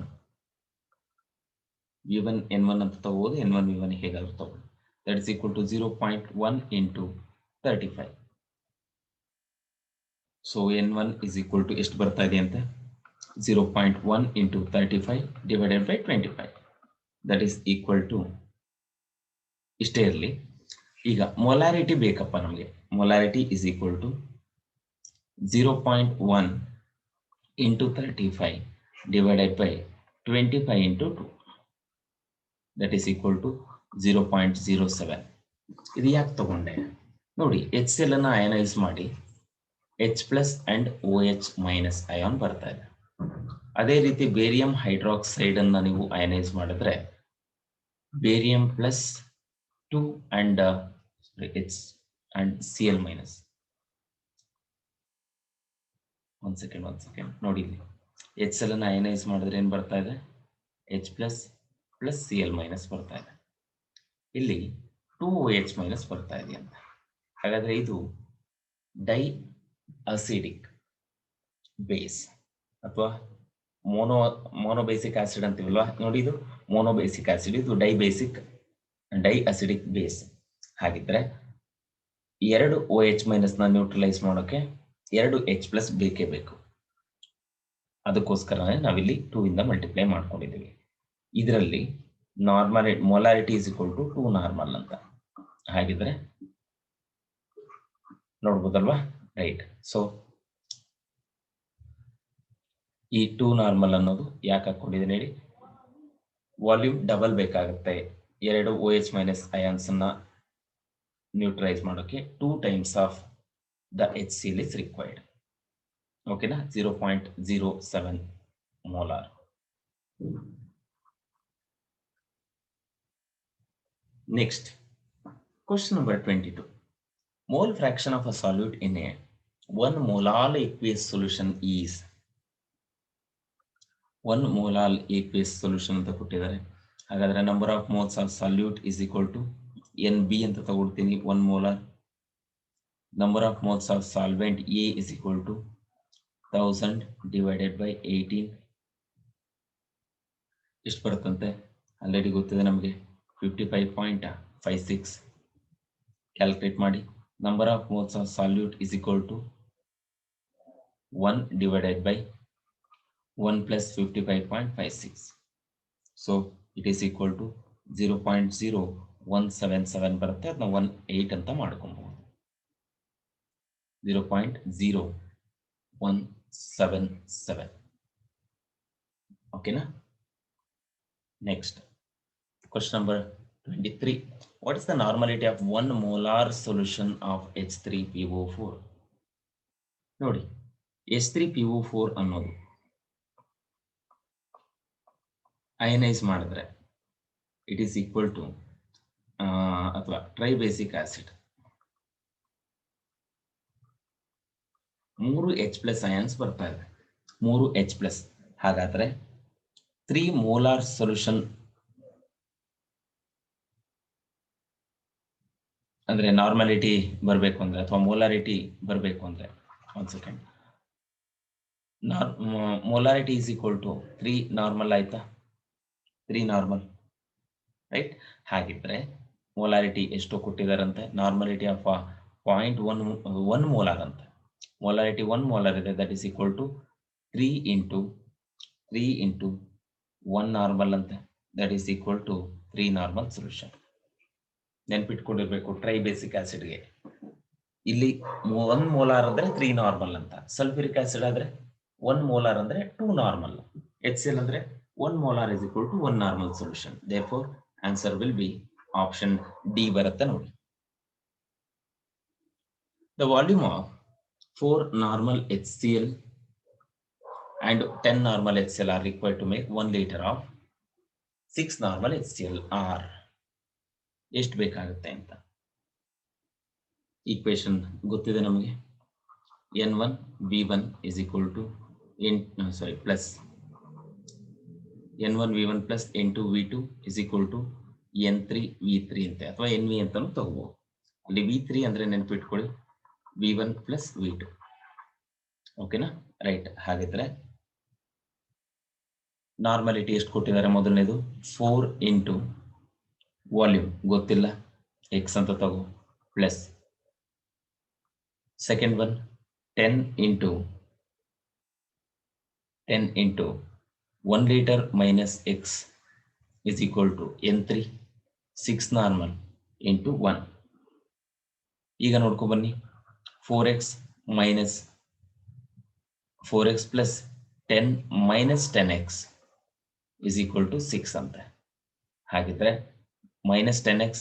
Speaker 1: v1 n1 ಅಂತ ತಗೋದು n1 v1 ಹೇಗಾದ್ರೂ ತಗೋದು that is equal to 0.1 into 35. So n1 is equal to ಎಷ್ಟು ಬರ್ತಾ ಇದೆ ಅಂತ 0.1 into 35 divided by 25 that is equal to ಇಷ್ಟೇ ಇರಲಿ. ಈಗ molarity ಬೇಕಪ್ಪ ನಮಗೆ. Molarity is equal to 0.1 into 35 divided by 25 into 2 that is equal to 0.07. ಇದು ಯಾಕೆ ತಗೊಂಡೆ ನೋಡಿ HCl ಅನ್ನು ಅಯನೈಸ್ ಮಾಡಿ H plus and OH minus ion ಬರ್ತಾ ಇದೆ. ಅದೇ ರೀತಿ ಬೇರಿಯಂ ಹೈಡ್ರಾಕ್ಸೈಡ್ ಅನ್ನು ನೀವು ಅಯನೈಸ್ ಮಾಡಿದ್ರೆ barium plus 2 and H and Cl minus. one second ನೋಡಿ ಇಲ್ಲಿ HCl ಅನ್ನು ಅಯನೈಸ್ ಮಾಡಿದ್ರೆ ಏನು ಬರ್ತಾ ಇದೆ H plus plus Cl minus ಬರ್ತಾ ಇದೆ. ಇಲ್ಲಿ 2OH minus ಬರ್ತಾ ಇದೆ ಅಂತ. ಹಾಗಾದ್ರೆ ಇದು ಡೈ ಅಸಿಡಿಕ್ ಬೇಸ್ ಅಥವಾ ಮೋನೋಬೇಸಿಕ್ ಆಸಿಡ್ ಅಂತೀವಲ್ವಾ ನೋಡಿ ಇದು ಮೋನೋಬೇಸಿಕ್ ಆಸಿಡ್ ಇದು ಡೈ ಅಸಿಡಿಕ್ ಬೇಸ್. ಹಾಗಿದ್ರೆ ಎರಡು OH ಮೈನಸ್ ನ ನ್ಯೂಟ್ರಲೈಸ್ ಮಾಡೋಕೆ ಎರಡು H+ ಬೇಕೇ ಬೇಕು. ಅದಕ್ಕೋಸ್ಕರನೇ ನಾವಿಲ್ಲಿ 2 ಇಂದ ಮಲ್ಟಿಪ್ಲೈ ಮಾಡ್ಕೊಂಡಿದ್ದೀವಿ. ಇದರಲ್ಲಿ normal molarity is equal to 2 normal ಅಂತ. ಹಾಗಿದ್ರೆ ನೋಡ್ಬೋದಲ್ವಾ? ರೈಟ್. ಸೊ ಈ 2 ನಾರ್ಮಲ್ ಅನ್ನೋದು ಯಾಕೆ ಹಾಕೊಂಡಿದ್ದೀನಿ ಹೇಳಿ? ವಾಲ್ಯೂಮ್ ಡಬಲ್ ಬೇಕಾಗುತ್ತೆ. ಎರಡು OH ಮೈನಸ್ ಅಯಾನ್ಸ್ ಅನ್ನ ನ್ಯೂಟ್ರಲೈಸ್ ಮಾಡೋಕೆ 2 times of the HCl is required. ಓಕೆನಾ? 0.07 molar. Next, question number 22. Mole fraction of a solute in a 1 molar aqueous solution is 1 molar aqueous solution ಅಂತ ಕೊಟ್ಟಿದ್ದಾರೆ. ಹಾಗಾದ್ರೆ number of moles of solute is equal to NB ಅಂತ ತಗೊಳ್ತೀನಿ. 1 molar. Number of moles of solvent A is equal to 1000 divided by 18. ಎಷ್ಟು ಬರುತ್ತಂತೆ? Already ಗೊತ್ತಿದೆ ನಮಗೆ, 55.56. Calculate ಮಾಡಿ. Number of moles of solute is equal to 1 divided by 1 plus 55.56. So it is equal to 0.0177 ಬರುತ್ತೆ. ಅದನ್ನ 18 ಅಂತ ಮಾಡ್ಕೊಬಹುದು. 0.0177. ಓಕೆನಾ? Next, question number 23. What is the normality of 1 molar solution of H3PO4? ನೋಡಿ, H3PO4 ಅನ್ನೋದು ಅಯನೈಸ್ ಮಾಡಿದ್ರೆ ಇಟ್ ಈಸ್ ಈಕ್ವಲ್ ಟು ಅಥವಾ ಟ್ರೈಬೇಸಿಕ್ acid 3 H+ ions ಬರ್ತಾ ಇದೆ. 3 H+. ಹಾಗಾದ್ರೆ 3 molar ಸೊಲ್ಯೂಷನ್ ಅಂದ್ರೆ ನಾರ್ಮಾಲಿಟಿ ಬರಬೇಕು ಅಂದ್ರೆ ಅಥವಾ ಮೋಲಾರಿಟಿ ಬರಬೇಕು ಅಂದ್ರೆ, ಒಂದು second, molarity is equal to 3 normal ಆಯ್ತಾ? 3 ನಾರ್ಮಲ್, ರೈಟ್? ಹಾಗಿದ್ರೆ ಮೋಲಾರಿಟಿ ಎಷ್ಟು ಕೊಟ್ಟಿದಾರಂತೆ? ನಾರ್ಮಾಲಿಟಿ ಆಫ್ 0.1 ಮೋಲಾರ್ ಅಂತ. ಮೊಲಾರಿಟಿ 1 ಮೋಲಾರ್ ಇದೆ, that is equal to 3 into 1 normal ಅಂತೆ, that is equal to 3 normal solution. ನೆನ್ಪಿಟ್ಕೊಂಡಿರ್ಬೇಕು, ಟ್ರೈಬೇಸಿಕ್ ಆಸಿಡ್ಗೆ ಇಲ್ಲಿ 1 ಮೋಲಾರ್ ಅಂದ್ರೆ 3 ನಾರ್ಮಲ್ ಅಂತ, ಸಲ್ಫ್ಯೂರಿಕ್ ಆಸಿಡ್ ಆದ್ರೆ 1 ಮೋಲಾರ್ ಅಂದ್ರೆ 2 ನಾರ್ಮಲ್, HCl ಅಂದ್ರೆ 1 molar is equal to 1 normal solution. Therefore, answer will be option D ಬರುತ್ತೆ ನೋಡಿ. The volume of 4 normal HCl and 10 normal HCl are required to make 1 liter of 6 normal HCl are. ಎಷ್ಟು ಬೇಕಾಗುತ್ತೆ ಅಂತ equation ಗೊತ್ತಿದೆ ನಮಗೆ. N1 V1 is equal to plus N1 V1 plus N2 V2 is equal to N3 V3 ಅಂತೆ, ಅಥವಾ NV ಅಂತಾನು ತಗೋಬಹುದು. ಅಲ್ಲಿ V3 ಅಂದ್ರೆ ನೆನಪಿಟ್ಕೊಳ್ಳಿ V1 plus V2. ಓಕೆನಾ? ರೈಟ್. ಹಾಗಿದ್ರೆ ನಾರ್ಮಾಲಿಟಿ ಎಷ್ಟು ಕೊಟ್ಟಿದ್ದಾರೆ? ಮೊದಲನೇದು 4 ಇಂಟು ವಾಲ್ಯೂಮ್ ಗೊತ್ತಿಲ್ಲ, X ಅಂತ ತಗೋ, plus second one 10 into 1 liter minus X is equal to N3 6 normal into 1. ಈಗ ನೋಡ್ಕೊ ಬನ್ನಿ, 4x plus 10 minus 10x is equal to 6 ಅಂತ. ಹಾಗಿದ್ರೆ minus 10x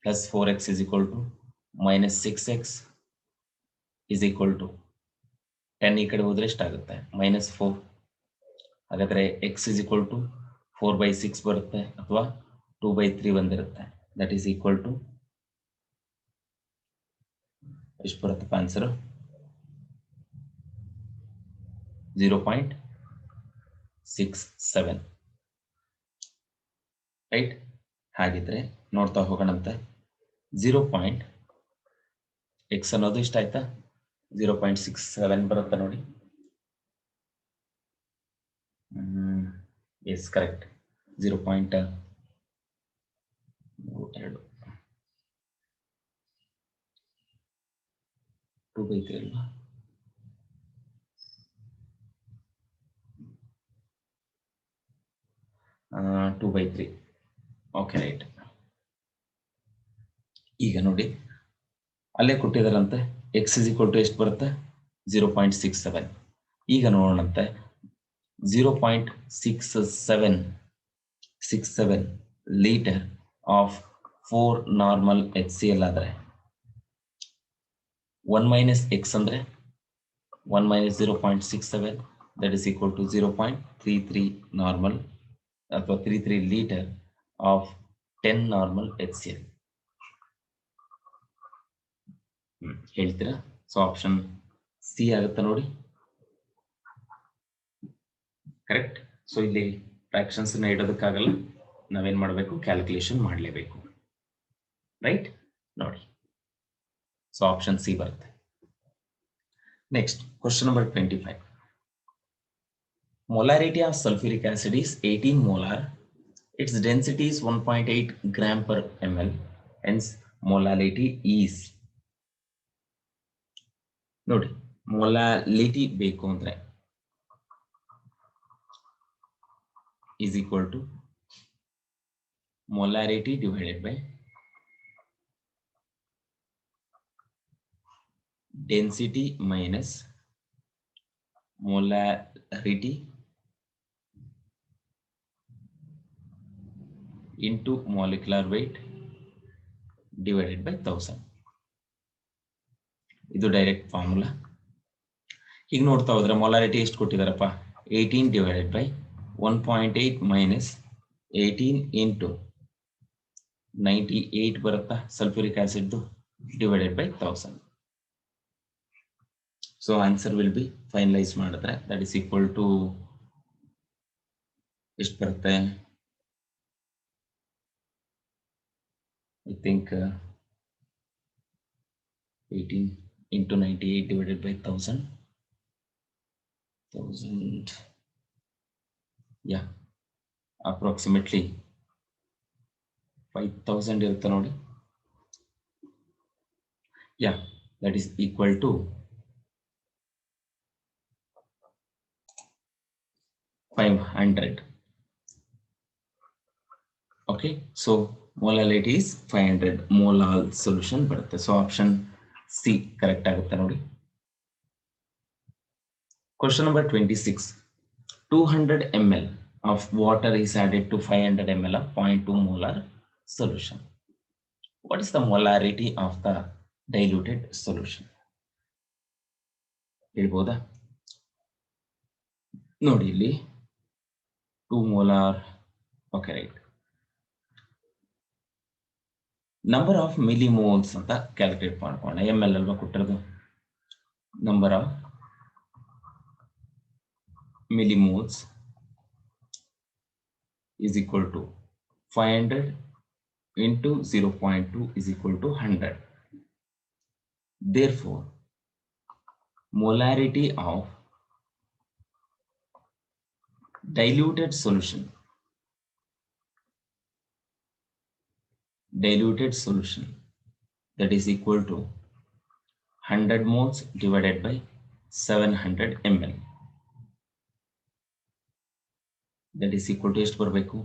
Speaker 1: plus 4x is equal to minus 6x is equal to 10 ಈ ಕಡೆ ಹೋದ್ರೆ ಎಷ್ಟಾಗುತ್ತೆ? -4. ಹಾಗಾದ್ರೆ x is equal to 4/6 ಬರುತ್ತೆ, ಅಥವಾ 2/3 ಬಂದಿರುತ್ತೆ. ದಟ್ ಈಸ್ ಈಕ್ವಲ್ ಟು ಎಷ್ಟು ಬರುತ್ತಪ್ಪ ಆನ್ಸರ್? 0.67. ರೈಟ್. ಹಾಗಿದ್ರೆ ನೋಡ್ತಾ ಹೋಗೋಣಂತೆ. 0.x ಅನ್ನೋದು ಇಷ್ಟ ಆಯ್ತಾ? 0.67 ಬರುತ್ತೆ ನೋಡಿ. S, correct. 0.2. 2/3 ಅಲ್ವಾ? 2/3. Okay right. ಈಗ ನೋಡಿ ಅಲ್ಲೇ ಕೊಟ್ಟಿದಾರಂತೆ x = ಎಷ್ಟು ಬರುತ್ತೆ? 0.67. ಈಗ ನೋಡೋಣಂತೆ 0.67 ಲೀಟರ್ ಆಫ್ 4 ನಾರ್ಮಲ್ HCl ಆದರೆ 1 - x ಅಂದ್ರೆ 1 - 0.67 that is equal to 0.33 normal ಅಥವಾ 33 liter of 10 normal HCl. ಹೇಳ್ತೀರಾ? ಸೊ ಆಪ್ಷನ್ ಸಿ ಆಗುತ್ತೆ ನೋಡಿ, ಕರೆಕ್ಟ್. ಸೊ ಇಲ್ಲಿ ಫ್ರಾಕ್ಷನ್ಸ್ ಇಡೋದಕ್ಕಾಗಲ್ಲ, ನಾವೇನ್ ಮಾಡಬೇಕು? ಕ್ಯಾಲ್ಕುಲೇಷನ್ ಮಾಡಲೇಬೇಕು, ರೈಟ್? ನೋಡಿ, ಸೊ ಆಪ್ಷನ್ ಸಿ ಬರುತ್ತೆ. Next question number 25. Molarity of sulfuric acid is 18 molar. Its density is 1.8 gram per ml. Hence, molality is. ನೋಡಿ, molality ಬೇಕು ಅಂದ್ರೆ is equal to molarity divided by density minus molarity into molecular weight divided by 1000. ಇದು direct formula. ಈಗ ನೋಡ್ತಾ ಹೋದ್ರೆ molarity ಎಷ್ಟು ಕೊಟ್ಟಿದಾರಪ್ಪ? 18 divided by 1.8 minus 18 into 98 ಬರುತ್ತಾ sulphuric acid divided by 1000. So answer will B finalise ಮಾಡಿದ್ರೆ that is equal to ಎಷ್ಟು ಬರುತ್ತೆ? I think 18 into 98 divided by 1000. Yeah, approximately 5000 ಇರುತ್ತೆ ನೋಡಿ. Yeah, that is equal to 500. Okay, so molality is 500 molal solution ಬರುತ್ತೆ. So option C correct ಆಗುತ್ತೆ ನೋಡಿ. Question number 26. 200 ml of water is added to 500 ml of 0.2 molar solution. What is the molarity of the diluted solution? ಹೇಳ್ಬೋದಾ? ನೋಡಿ ಇಲ್ಲಿ 2 molar. Okay right. Number of millimoles ಅಂತ calculate ಮಾಡ್ಕೊಳ್ಳೋಣ. ml ಅಲ್ವಾ ಕೊಟ್ಟಿರೋದು? Number of millimoles is equal to 500 into 0.2 is equal to 100. Therefore, molarity of diluted solution that is equal to 100 moles divided by 700 ml. That is equal to ಎಷ್ಟು ಬರಬೇಕು?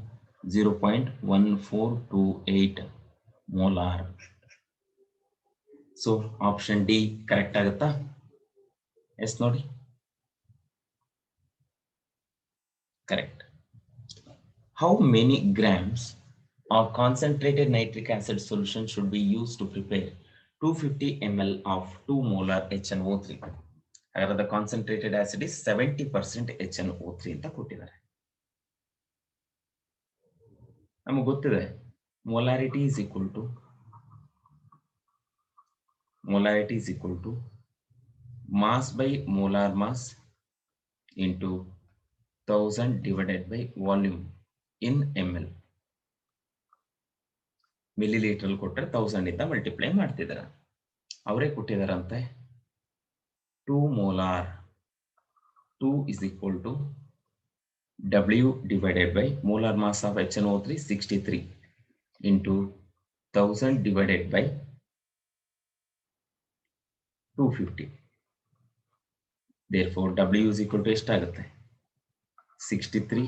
Speaker 1: 0.1428 molar. So option D correct ಆಗುತ್ತಾ? S ನೋಡಿ, correct. How many grams of concentrated nitric acid solution should be used to prepare 250 ml of 2 molar HNO3? However, the concentrated acid is 70% HNO3 ಅಂತ ಕೊಟ್ಟಿದ್ದಾರೆ. ನಮಗೆ ಗೊತ್ತಿದೆ molarity is equal to mass by molar mass into 1000 divided by volume in ml. Millilitre ಕೊಟ್ಟರೆ 1000 ಇಂದ multiply ಮಾಡ್ತಿದ್ದಾರೆ. ಅವರೇ ಕೊಟ್ಟಿದಾರಂತೆ 2 molar 2 is equal to W divided by molar mass of HNO3 63 into 1000 divided by 250. Therefore, W is equal to ಎಷ್ಟಾಗುತ್ತೆ 63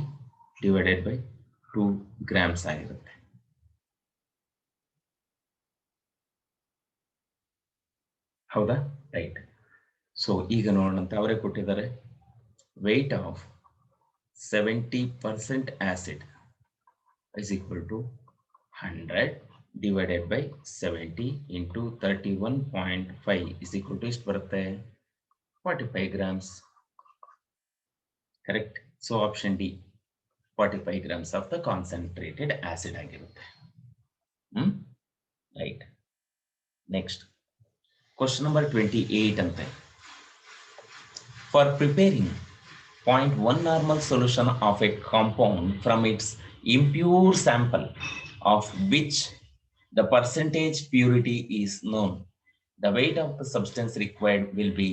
Speaker 1: divided by 2 grams ಆಗಿರುತ್ತೆ. ಹೌದಾ? Right. So ಈಗ ನೋಡೋಣಂತೆ ಅವರೇ ಕೊಟ್ಟಿದ್ದಾರೆ weight of 70% acid is equal to 100 divided by 70 into 31.5 is equal to ಎಷ್ಟು ಬರುತ್ತೆ 45 grams. Correct. So option D, 45 grams of the concentrated acid ಆಗಿರುತ್ತೆ. Right. Next, question number 28 ante. For preparing 0.1 normal solution of a compound from its impure sample of which the percentage purity is known, the weight of the substance required will be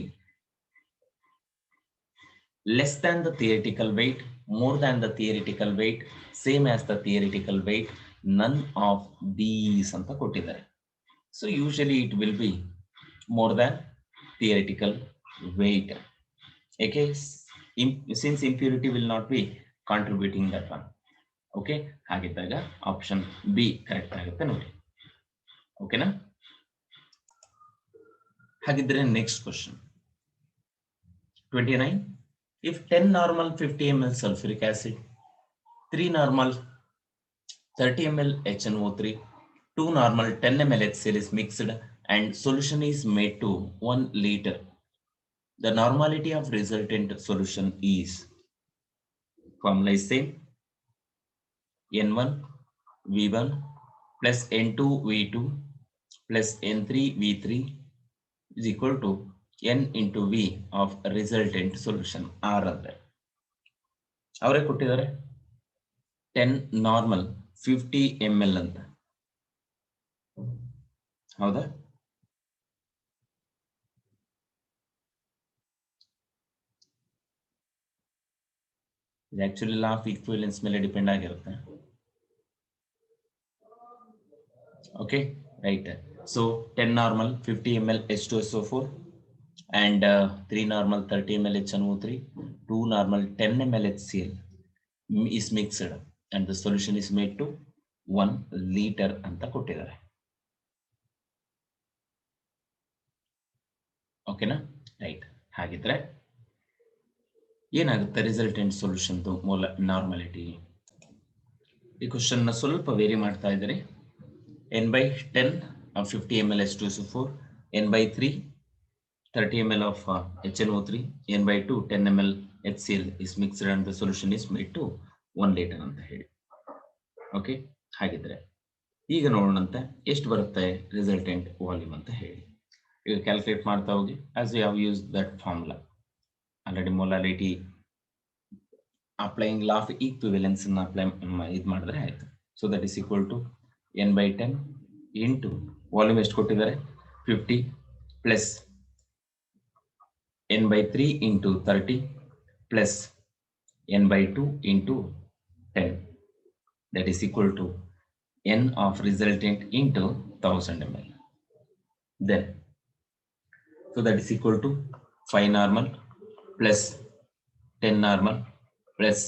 Speaker 1: less than the theoretical weight, more than the theoretical weight, same as the theoretical weight, none of these anta kottidare. So usually it will be more than theoretical weight. Okay, since impurity will not be contributing that one. Okay, ಹಾಗಿದ್ದಾಗ option B correct ಆಗುತ್ತೆ ನೋಡಿ. ಓಕೆನಾ? ಹಾಗಿದ್ರೆ next question 29. If 10 normal 50 ml sulfuric acid, 3 normal 30 ml HNO3, 2 normal 10 ml HCl is mixed and solution is made to 1 liter, the normality of resultant solution is, formula is same, N1 V1 plus N2 V2 plus N3 V3 is equal to N into V of resultant solution R ಅಂದ್ರೆ ಅವರೇ ಕೊಟ್ಟಿದ್ದಾರೆ 10 normal 50 ml ಅಂತ. ಹೌದಾ? ಇದು actually law of ಈಕ್ವಿವೆಲೆನ್ಸ್ ಮೇಲೆ depend ಆಗಿರುತ್ತೆ. Okay, right. So 10 normal 50 ml H2SO4 and 3 normal 30 ml HNO3, 2 normal 10 ml HCl is mixed and the solution is made to 1 liter ಅಂತ ಕೊಟ್ಟಿದ್ದಾರೆ. ಓಕೆನಾ? ರೈಟ್. ಹಾಗಿದ್ರೆ ಏನಾಗುತ್ತೆ ರಿಸಲ್ಟೆಂಟ್ ಸೊಲ್ಯೂಷನ್ ನಾರ್ಮಾಲಿಟಿ? ಈ ಕ್ವಶನ್ ನ ಸ್ವಲ್ಪ ವೇರಿ ಮಾಡ್ತಾ ಇದ್ದಾರೆ. n/10 of 50 ml H2SO4, n/3 30 ml of HNO3, n/2 10 ml HCl is mixed and the solution is made to 1 liter ಅಂತ ಹೇಳಿ. ಓಕೆ, ಹಾಗಿದ್ರೆ ಈಗ ನೋಡೋಣಂತೆ ಎಷ್ಟು ಬರುತ್ತೆ ರಿಸಲ್ಟೆಂಟ್ ವಾಲ್ಯೂಮ್ ಅಂತ ಹೇಳಿ. ಈಗ ಕ್ಯಾಲ್ಕುಲೇಟ್ ಮಾಡ್ತಾ ಹೋಗಿ as we have used that formula already. molality applying law of equivalence ಅನ್ನು ಅಪ್ಲೈ ಇದು ಮಾಡಿದ್ರೆ ಆಯ್ತು. So that is equal to n/10 into volume ಎಷ್ಟು ಕೊಟ್ಟಿದ್ದಾರೆ 50 plus n/3 into 30 plus n/2 into 10, that is equal to n of resultant into 1000 ml. Then so that is equal to 5 normal plus 10 normal plus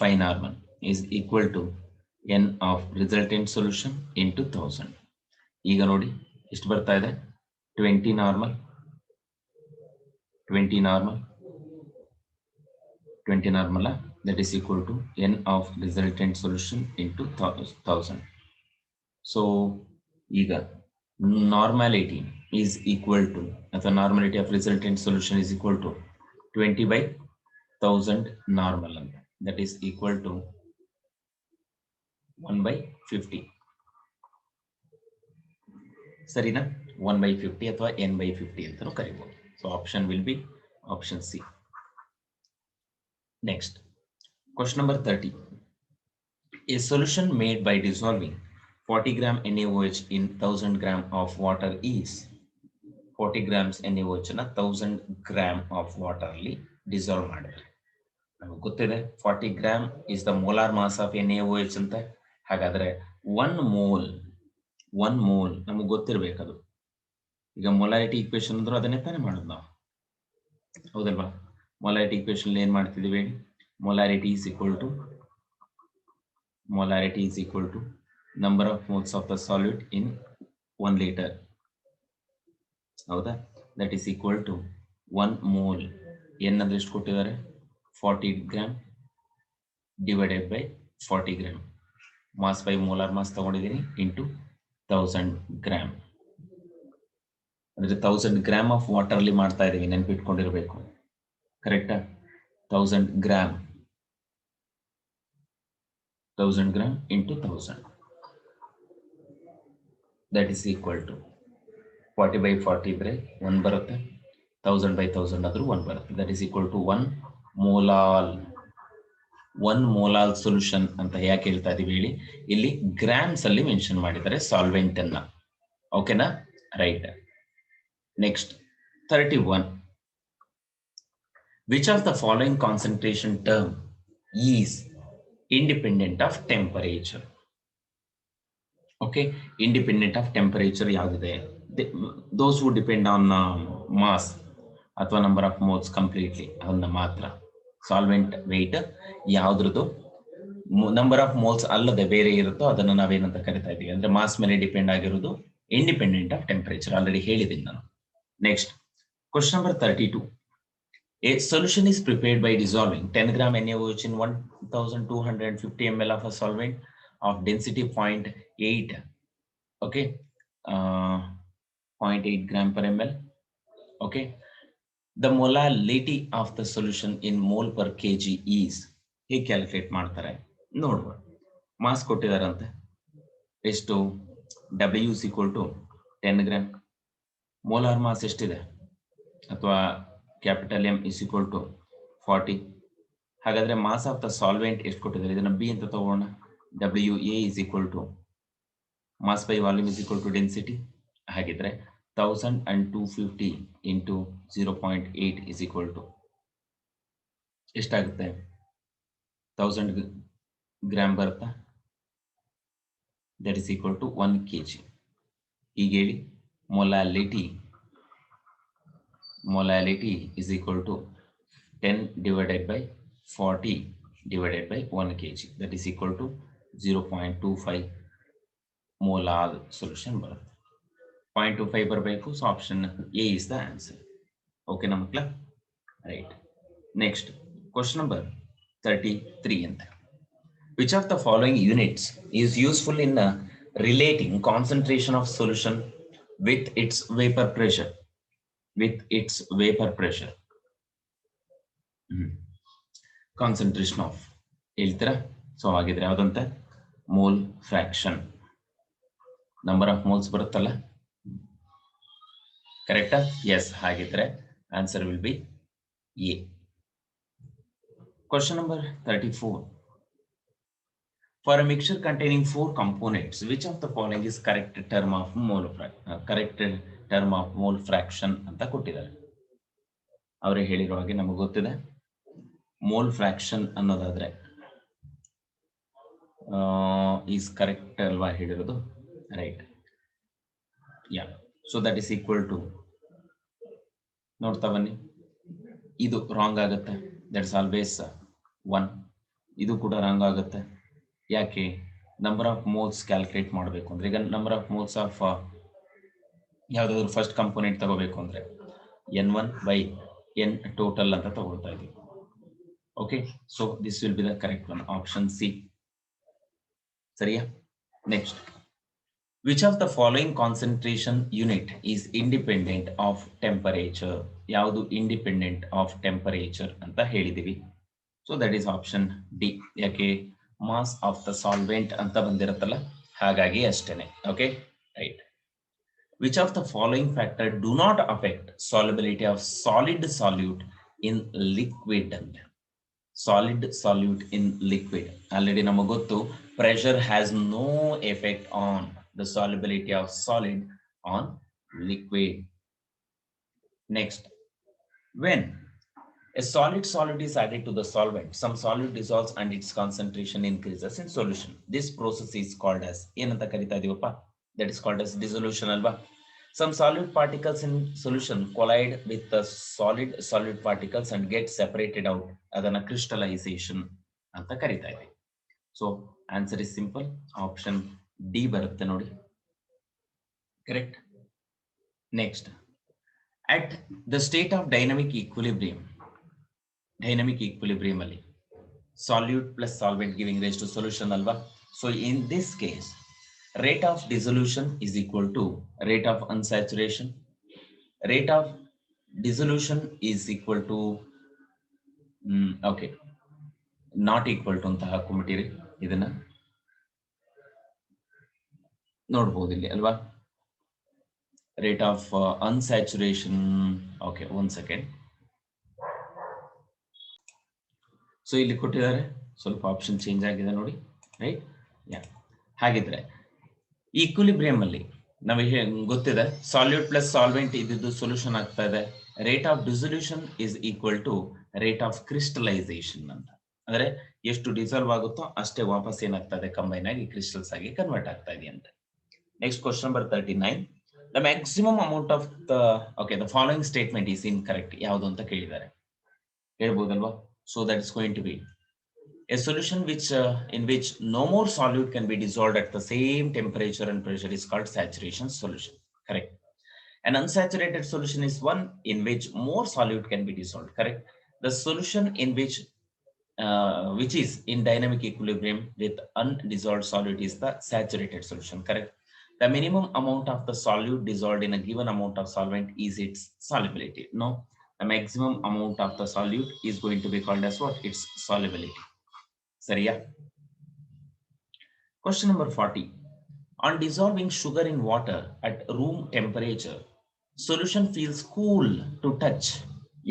Speaker 1: 5 normal is equal to n of resultant solution into 1000. ಈಗ ನೋಡಿ ಎಷ್ಟು ಬರ್ತಾ ಇದೆ 20 normal 20 normal 20 normal, that is equal to n of resultant solution into 1000. So ಈಗ normality is equal to, the normality of resultant solution is equal to 20/1000 normal, that is equal to 1/50. ಸರಿನಾ? 1/50 ಅಥವಾ n/50 ಅಂತಾನೂ ಕರೀಬಹುದು. So option will be option C. Next, question number 30. A solution made by dissolving 40 gram NaOH in 1000 gram of water is 40 grams NaOH na 1000 gram of water ಅಲ್ಲಿ dissolve ಮಾಡಿದ್ರೆ ನಮಗೆ ಗೊತ್ತಿದೆ 40 gram is the molar mass of NaOH ಅಂತ. ಹಾಗಾದ್ರೆ 1 mole ನಮಗೆ ಗೊತ್ತಿರಬೇಕದು ಈಗ molarity equation ಅಂದ್ರೂ ಅದನ್ನೇ ತಾನೇ ಮಾಡೋದು ನಾವು, ಹೌದಲ್ವಾ? ಮೊಲಾರಿಟಿ ಈಕ್ವೇಶನ್ ಏನ್ ಮಾಡ್ತಿದೀವಿ? Molarity is equal to number of moles of the solid in 1 litre, ಹೌದಾ? That is equal to 1 mole, N ಅಂದ್ರೆ ಎಷ್ಟು ಕೊಟ್ಟಿದ್ದಾರೆ? 40 gram divided by 40 gram, mass by molar mass ತಗೊಂಡಿದ್ದೀನಿ ಇಂಟು 1000 ಗ್ರಾಮ್. ಅಂದ್ರೆ 1000 ಗ್ರಾಮ್ ಆಫ್ ವಾಟರ್ ಅಲ್ಲಿ ಮಾಡ್ತಾ ಇದೀವಿ, ನೆನ್ಪಿಟ್ಕೊಂಡಿರ್ಬೇಕು. ಕರೆಕ್ಟಾ? 1000 gram into 1000, that is equal to 40 by 40 ಇದ್ರೆ 1 ಬರುತ್ತೆ, 1000 by 1000 ಆದ್ರೂ 1 ಬರುತ್ತೆ. That is equal to 1 molal solution ಅಂತ ಯಾಕೆ ಹೇಳ್ತಾ ಇದೀವಿ ಹೇಳಿ? ಇಲ್ಲಿ ಗ್ರಾಮ್ಸ್ ಅಲ್ಲಿ ಮೆನ್ಷನ್ ಮಾಡಿದ್ದಾರೆ ಸಾಲ್ವೆಂಟ್ ಅನ್ನ. ಓಕೆನಾ? Right. Next 31. Which of the following concentration term is independent of temperature? Okay, independent of temperature ಯಾವುದಿದೆ? Those who depend on mass ಅಥವಾ ನಂಬರ್ ಆಫ್ ಮೋಲ್ಸ್ ಕಂಪ್ಲೀಟ್ಲಿ, ಅದನ್ನ ಮಾತ್ರ. ಸಾಲ್ವೆಂಟ್ ವೆಯ್ಟ್ ಯಾವ್ದ್ರದ್ದು ನಂಬರ್ ಆಫ್ ಮೋಲ್ಸ್ ಅಲ್ಲದೆ ಬೇರೆ ಇರುತ್ತೋ ಅದನ್ನ ನಾವೇನಂತ ಕರಿತಾ ಇದೀವಿ ಅಂದ್ರೆ ಮಾಸ್ ಮೇಲೆ ಡಿಪೆಂಡ್ ಆಗಿರೋದು ಇಂಡಿಪೆಂಡೆಂಟ್ ಆಫ್ ಟೆಂಪರೇಚರ್. ಆಲ್ರೆಡಿ ಹೇಳಿದ್ದೀನಿ ನಾನು. Next question number 32. A solution is prepared by dissolving 10 gram NaOH in 1250 ml of a solvent of density 0.8, okay, 0.8 gram per ml. Okay, the molality of the solution in mole per kg is, he calculate ಮಾಡ್ತಾರೆ ನೋಡುವ. Mass ಕೊಟ್ಟಿದಾರಂತೆ ಎಷ್ಟು? W is equal to 10 gram. Molar mass ಎಷ್ಟಿದೆ? ಅಥವಾ capital M is equal to 40. ಹಾಗಾದ್ರೆ mass of the solvent ಎಷ್ಟು ಕೊಟ್ಟಿದ್ದಾರೆ? ಇದನ್ನ B ಅಂತ ತಗೋಣ. WA is equal to mass by volume is equal to density. ಹಾಗಿದ್ರೆ 1250 into 0.8 is equal to ಎಷ್ಟಾಗುತ್ತೆ? 1000 ಗ್ರಾಮ್ ಬರುತ್ತಾ? That is equal to 1 kg. ಈಗ ಹೇಳಿ, molality is equal to 10 divided by 40 divided by 1 kg, that is equal to 0.25 molal solution ಬರುತ್ತೆ. 0.25 ಬರಬೇಕು. So option A is the answer. Okay ನಮ್ಮ ಮಕ್ಕಳ? Right. Next question number 33 ಅಂತ. Which of the following units is useful in relating concentration of solution with its vapor pressure? Concentration of ಹೇಳ್ತೀರಾ? ಸೊ ಹಾಗಿದ್ರೆ ಯಾವ್ದಂತೆ? Mole fraction, number of moles ಬರುತ್ತಲ್ಲ, ಕರೆಕ್ಟಾ? Yes. ಹಾಗಿದ್ರೆ answer will be A. Question number 34. For a mixture containing 4 components, which of the following is correct term of mole fraction ಅಂತ ಕೊಟ್ಟಿದ್ದಾರೆ. ಅವರೇ ಹೇಳಿರೋ ಹಾಗೆ ನಮಗೆ ಗೊತ್ತಿದೆ ಮೋಲ್ ಫ್ರಾಕ್ಷನ್ ಅನ್ನೋದಾದ್ರೆ ಈಸ್ ಕರೆಕ್ಟ್ ಅಲ್ವಾ ಹೇಳಿರೋದು? Right. Yeah. So that is equal to, ನೋಡ್ತಾ ಬನ್ನಿ, ಇದು ರಾಂಗ್ ಆಗುತ್ತೆ. That's always 1. ಇದು ಕೂಡ ರಾಂಗ್ ಆಗುತ್ತೆ. ಯಾಕೆ? ನಂಬರ್ ಆಫ್ ಮೋಲ್ಸ್ ಕ್ಯಾಲ್ಕುಲೇಟ್ ಮಾಡಬೇಕು ಅಂದ್ರೆ, ಈಗ ನಂಬರ್ ಆಫ್ ಮೋಲ್ಸ್ ಆಫ್ ಯಾವ್ದಾದ್ರು ಫಸ್ಟ್ ಕಂಪೋನೆಂಟ್ ತಗೋಬೇಕು ಅಂದ್ರೆ N1 by N ಟೋಟಲ್ ಅಂತ ತಗೊಳ್ತಾ ಇದೀವಿ. Okay, so this will be the correct one, option C. ಸರಿಯಾ? Next, which of the following concentration unit is independent of temperature? ಯಾವುದು independent of temperature ಅಂತ ಹೇಳಿದೀವಿ. So that is option D. ಯಾಕೆ? Mass of the solvent ಅಂತ ಬಂದಿರುತ್ತಲ್ಲ, ಹಾಗಾಗಿ ಅಷ್ಟೇನೆ. Okay, right. Which of the following factor do not affect solubility of solid solute in liquid? Solid solute in liquid. Already ನಮಗೆ ಗೊತ್ತು, pressure has no effect on the solubility of solid on liquid. Next, when a solid is added to the solvent, some solute dissolves and its concentration increases in solution. This process is called as, ಏನಂತ ಕರೀತಾ ಇದೀವಪ್ಪ? That is called as dissolution ಅಲ್ವಾ? Some solid particles in solution collide with the solid particles and get separated out. ಅದನ್ನ crystallization ಅಂತ ಕರೀತಾ ಇದೆ. So answer is simple. Option D ಬರುತ್ತೆ ನೋಡಿ. Correct. Next, at the state of dynamic equilibrium ಅಲ್ಲಿ solute plus solvent giving rise to solution alva. So in this case, rate of dissolution is equal to rate of unsaturation. Rate of dissolution is equal to okay, not equal to ಅಂತ ಹಾಕೊಂಡ್ಬಿಟ್ಟಿರಿ. ಇದನ್ನ ನೋಡಬಹುದು ಇಲ್ಲಿ ಅಲ್ವಾ. Rate of unsaturation. Okay, 1 second. So ಇಲ್ಲಿ ಕೊಟ್ಟಿದ್ದಾರೆ, ಸ್ವಲ್ಪ option change ಆಗಿದೆ ನೋಡಿ, ರೈಟ್. ಹಾಗಿದ್ರೆ ಈಕ್ವಿಲಿಬ್ರಿಯಂ ಅಲ್ಲಿ ನಮಗೆ ಗೊತ್ತಿದೆ ಸಾಲ್ಯೂಟ್ ಪ್ಲಸ್ ಸಾಲ್ವೆಂಟ್ ಇದ್ದು ಸೊಲ್ಯೂಷನ್ ಆಗ್ತಾ ಇದೆ. Rate of dissolution is equal to rate of crystallisation ಅಂತ. ಅಂದ್ರೆ ಎಷ್ಟು ಡಿಸಾಲ್ವ್ ಆಗುತ್ತೋ ಅಷ್ಟೇ ವಾಪಸ್ ಏನಾಗ್ತಾ ಇದೆ, ಕಂಬೈನ್ ಆಗಿ ಕ್ರಿಸ್ಟಲ್ಸ್ ಆಗಿ ಕನ್ವರ್ಟ್ ಆಗ್ತಾ ಇದೆ ಅಂತ. Next question number 39. The maximum amount of the following statement is incorrect. ಯಾವುದು ಅಂತ ಕೇಳಿದ್ದಾರೆ, ಹೇಳ್ಬೋದಲ್ವಾ. So that is going to be a solution in which no more solute can be dissolved at the same temperature and pressure is called saturation solution. Correct. An unsaturated solution is one in which more solute can be dissolved. Correct. The solution in which is in dynamic equilibrium with undissolved solute is the saturated solution. Correct. The minimum amount of the solute dissolved in a given amount of solvent is its solubility. No. The maximum amount of the solute is going to be called as what? Its solubility. Sariya. Question number 40. On dissolving sugar in water at room temperature, solution feels cool to touch.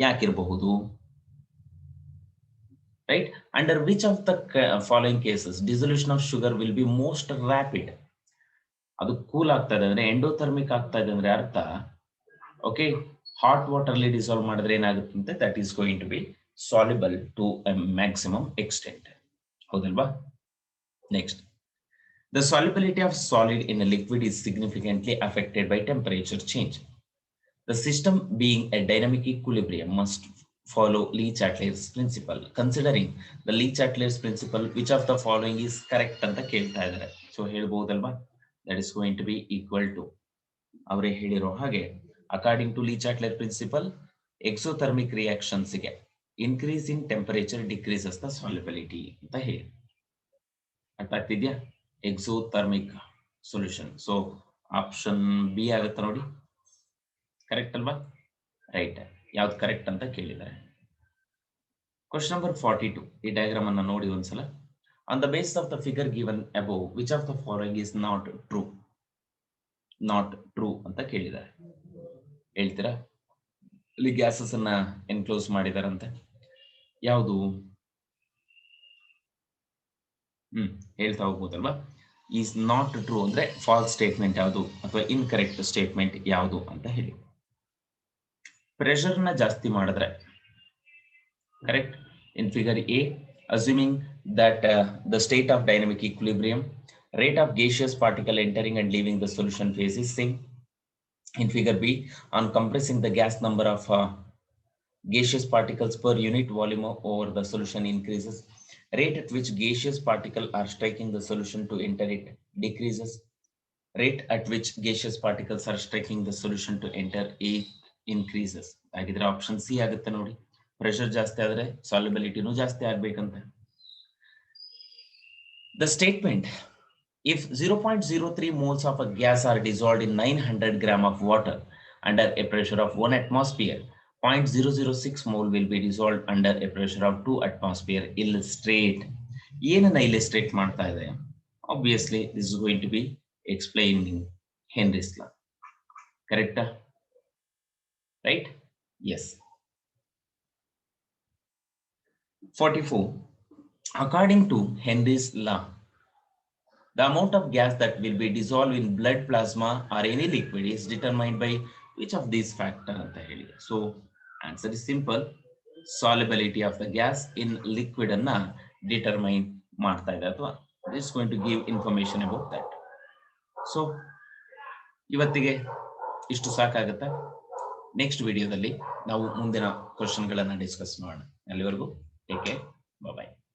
Speaker 1: Yakirbohudu. Right? Under which of the following cases dissolution of sugar will be most rapid? Adu cool ಆಗ್ತಾ ಇದೆ ಅಂದ್ರೆ endothermic ಆಗ್ತಾ ಇದೆ ಅಂದ್ರೆ ಅರ್ಥ okay hot water ಅಲ್ಲಿ dissolve ಮಾಡಿದ್ರೆ ಏನಾಗುತ್ತೆ, that is going to be soluble to a maximum extent. ಹೌದಲ್ವಾ. Next, the solubility of solid in a liquid is significantly affected by temperature change. The system being a dynamic equilibrium must follow Le-Chatelier's principle. Considering the Le-Chatelier's principle, which of the following is correct ಅಂತ ಕೇಳ್ತಾ ಇದ್ದಾರೆ. ಸೊ ಹೇಳ್ಬಹುದಲ್ವಾ, that is going to be equal to ಅವರೇ ಹೇಳಿರೋ ಹಾಗೆ according to Le-Chatelier principle, exothermic reactions ಗೆ increase in temperature decreases the solubility ಅಂತ ಹೇಳಿ. ಅರ್ಥ ಆಗ್ತಿದ್ಯಾ? Exothermic solution. So option B ಆಗುತ್ತೆ ನೋಡಿ, ಕರೆಕ್ಟ್ ಅಲ್ವಾ? ರೈಟ್. ಯಾವ್ದು ಕರೆಕ್ಟ್ ಅಂತ ಕೇಳಿದ್ದಾರೆ. Question number 42. ಈ ಡಯಾಗ್ರಾಮ್ ಅನ್ನ ನೋಡಿ ಒಂದ್ಸಲ. On the basis of the figure given above, which of the following is not true? Not true ಅಂತ ಕೇಳಿದ್ದಾರೆ. ಹೇಳ್ತೀರಾ? ಇಲ್ಲಿ ಗ್ಯಾಸಸ್ ಅನ್ನ ಎನ್ಕ್ಲೋಸ್ ಮಾಡಿದಾರಂತೆ. ಯಾವುದು? ಹೇಳ್ತಾ ಹೋಗ್ಬೋದಲ್ವಾ. ಈಸ್ ನಾಟ್ ಟ್ರೂ ಅಂದ್ರೆ ಫಾಲ್ಸ್ ಸ್ಟೇಟ್ಮೆಂಟ್ ಯಾವುದು ಅಥವಾ ಇನ್ಕರೆಕ್ಟ್ ಸ್ಟೇಟ್ಮೆಂಟ್ ಯಾವುದು ಅಂತ ಹೇಳಿ. ಪ್ರೆಷರ್ ನ ಜಾಸ್ತಿ ಮಾಡಿದ್ರೆ correct. In figure A, assuming that the state of dynamic equilibrium, rate of gaseous particle entering and leaving the solution phase is same. In figure B, on compressing the gas, number of gaseous particles per unit volume over the solution increases. Rate at which gaseous particles are striking the solution to enter it decreases. Rate at which gaseous particles are striking the solution to enter it increases. ಹಾಗಿದ್ರೆ option C ಆಗುತ್ತೆ ನೋಡಿ. Pressure ಜಾಸ್ತಿ ಆದ್ರೆ ಸಾಲ್ಯುಬಿಲಿಟಿನೂ ಜಾಸ್ತಿ ಆಗ್ಬೇಕಂತ. The statement, if 0.03 moles of a gas are dissolved in 900 gram of water under a pressure of 1 atmosphere, 0.006 mole will be dissolved under a pressure of 2 atmosphere. Illustrate. ಏನನ್ನ illustrate ಮಾಡ್ತಾ ಇದೆ? Obviously, this is going to be explaining Henry's law. Correct? Right? Yes. 44. According to Henry's law, the amount of gas that will be dissolved in blood plasma or any liquid is determined by which of these factors ಅಂತ ಹೇಳಿ. So answer is simple. Solubility of the gas in liquid ಅನ್ನ determine ಮಾಡ್ತಾ ಇದೆ ಅಥವಾ it is going to give information about that. So ಇವತ್ತಿಗೆ ಇಷ್ಟು ಸಾಕಾಗತ್ತಾ? Next ವಿಡಿಯೋದಲ್ಲಿ ನಾವು ಮುಂದಿನ ಕ್ವಶನ್ಗಳನ್ನ ಡಿಸ್ಕಸ್ ಮಾಡೋಣ. ಅಲ್ಲಿವರೆಗೂ ಟೇಕ್ ಕೇರ್, ಬಾಯ್.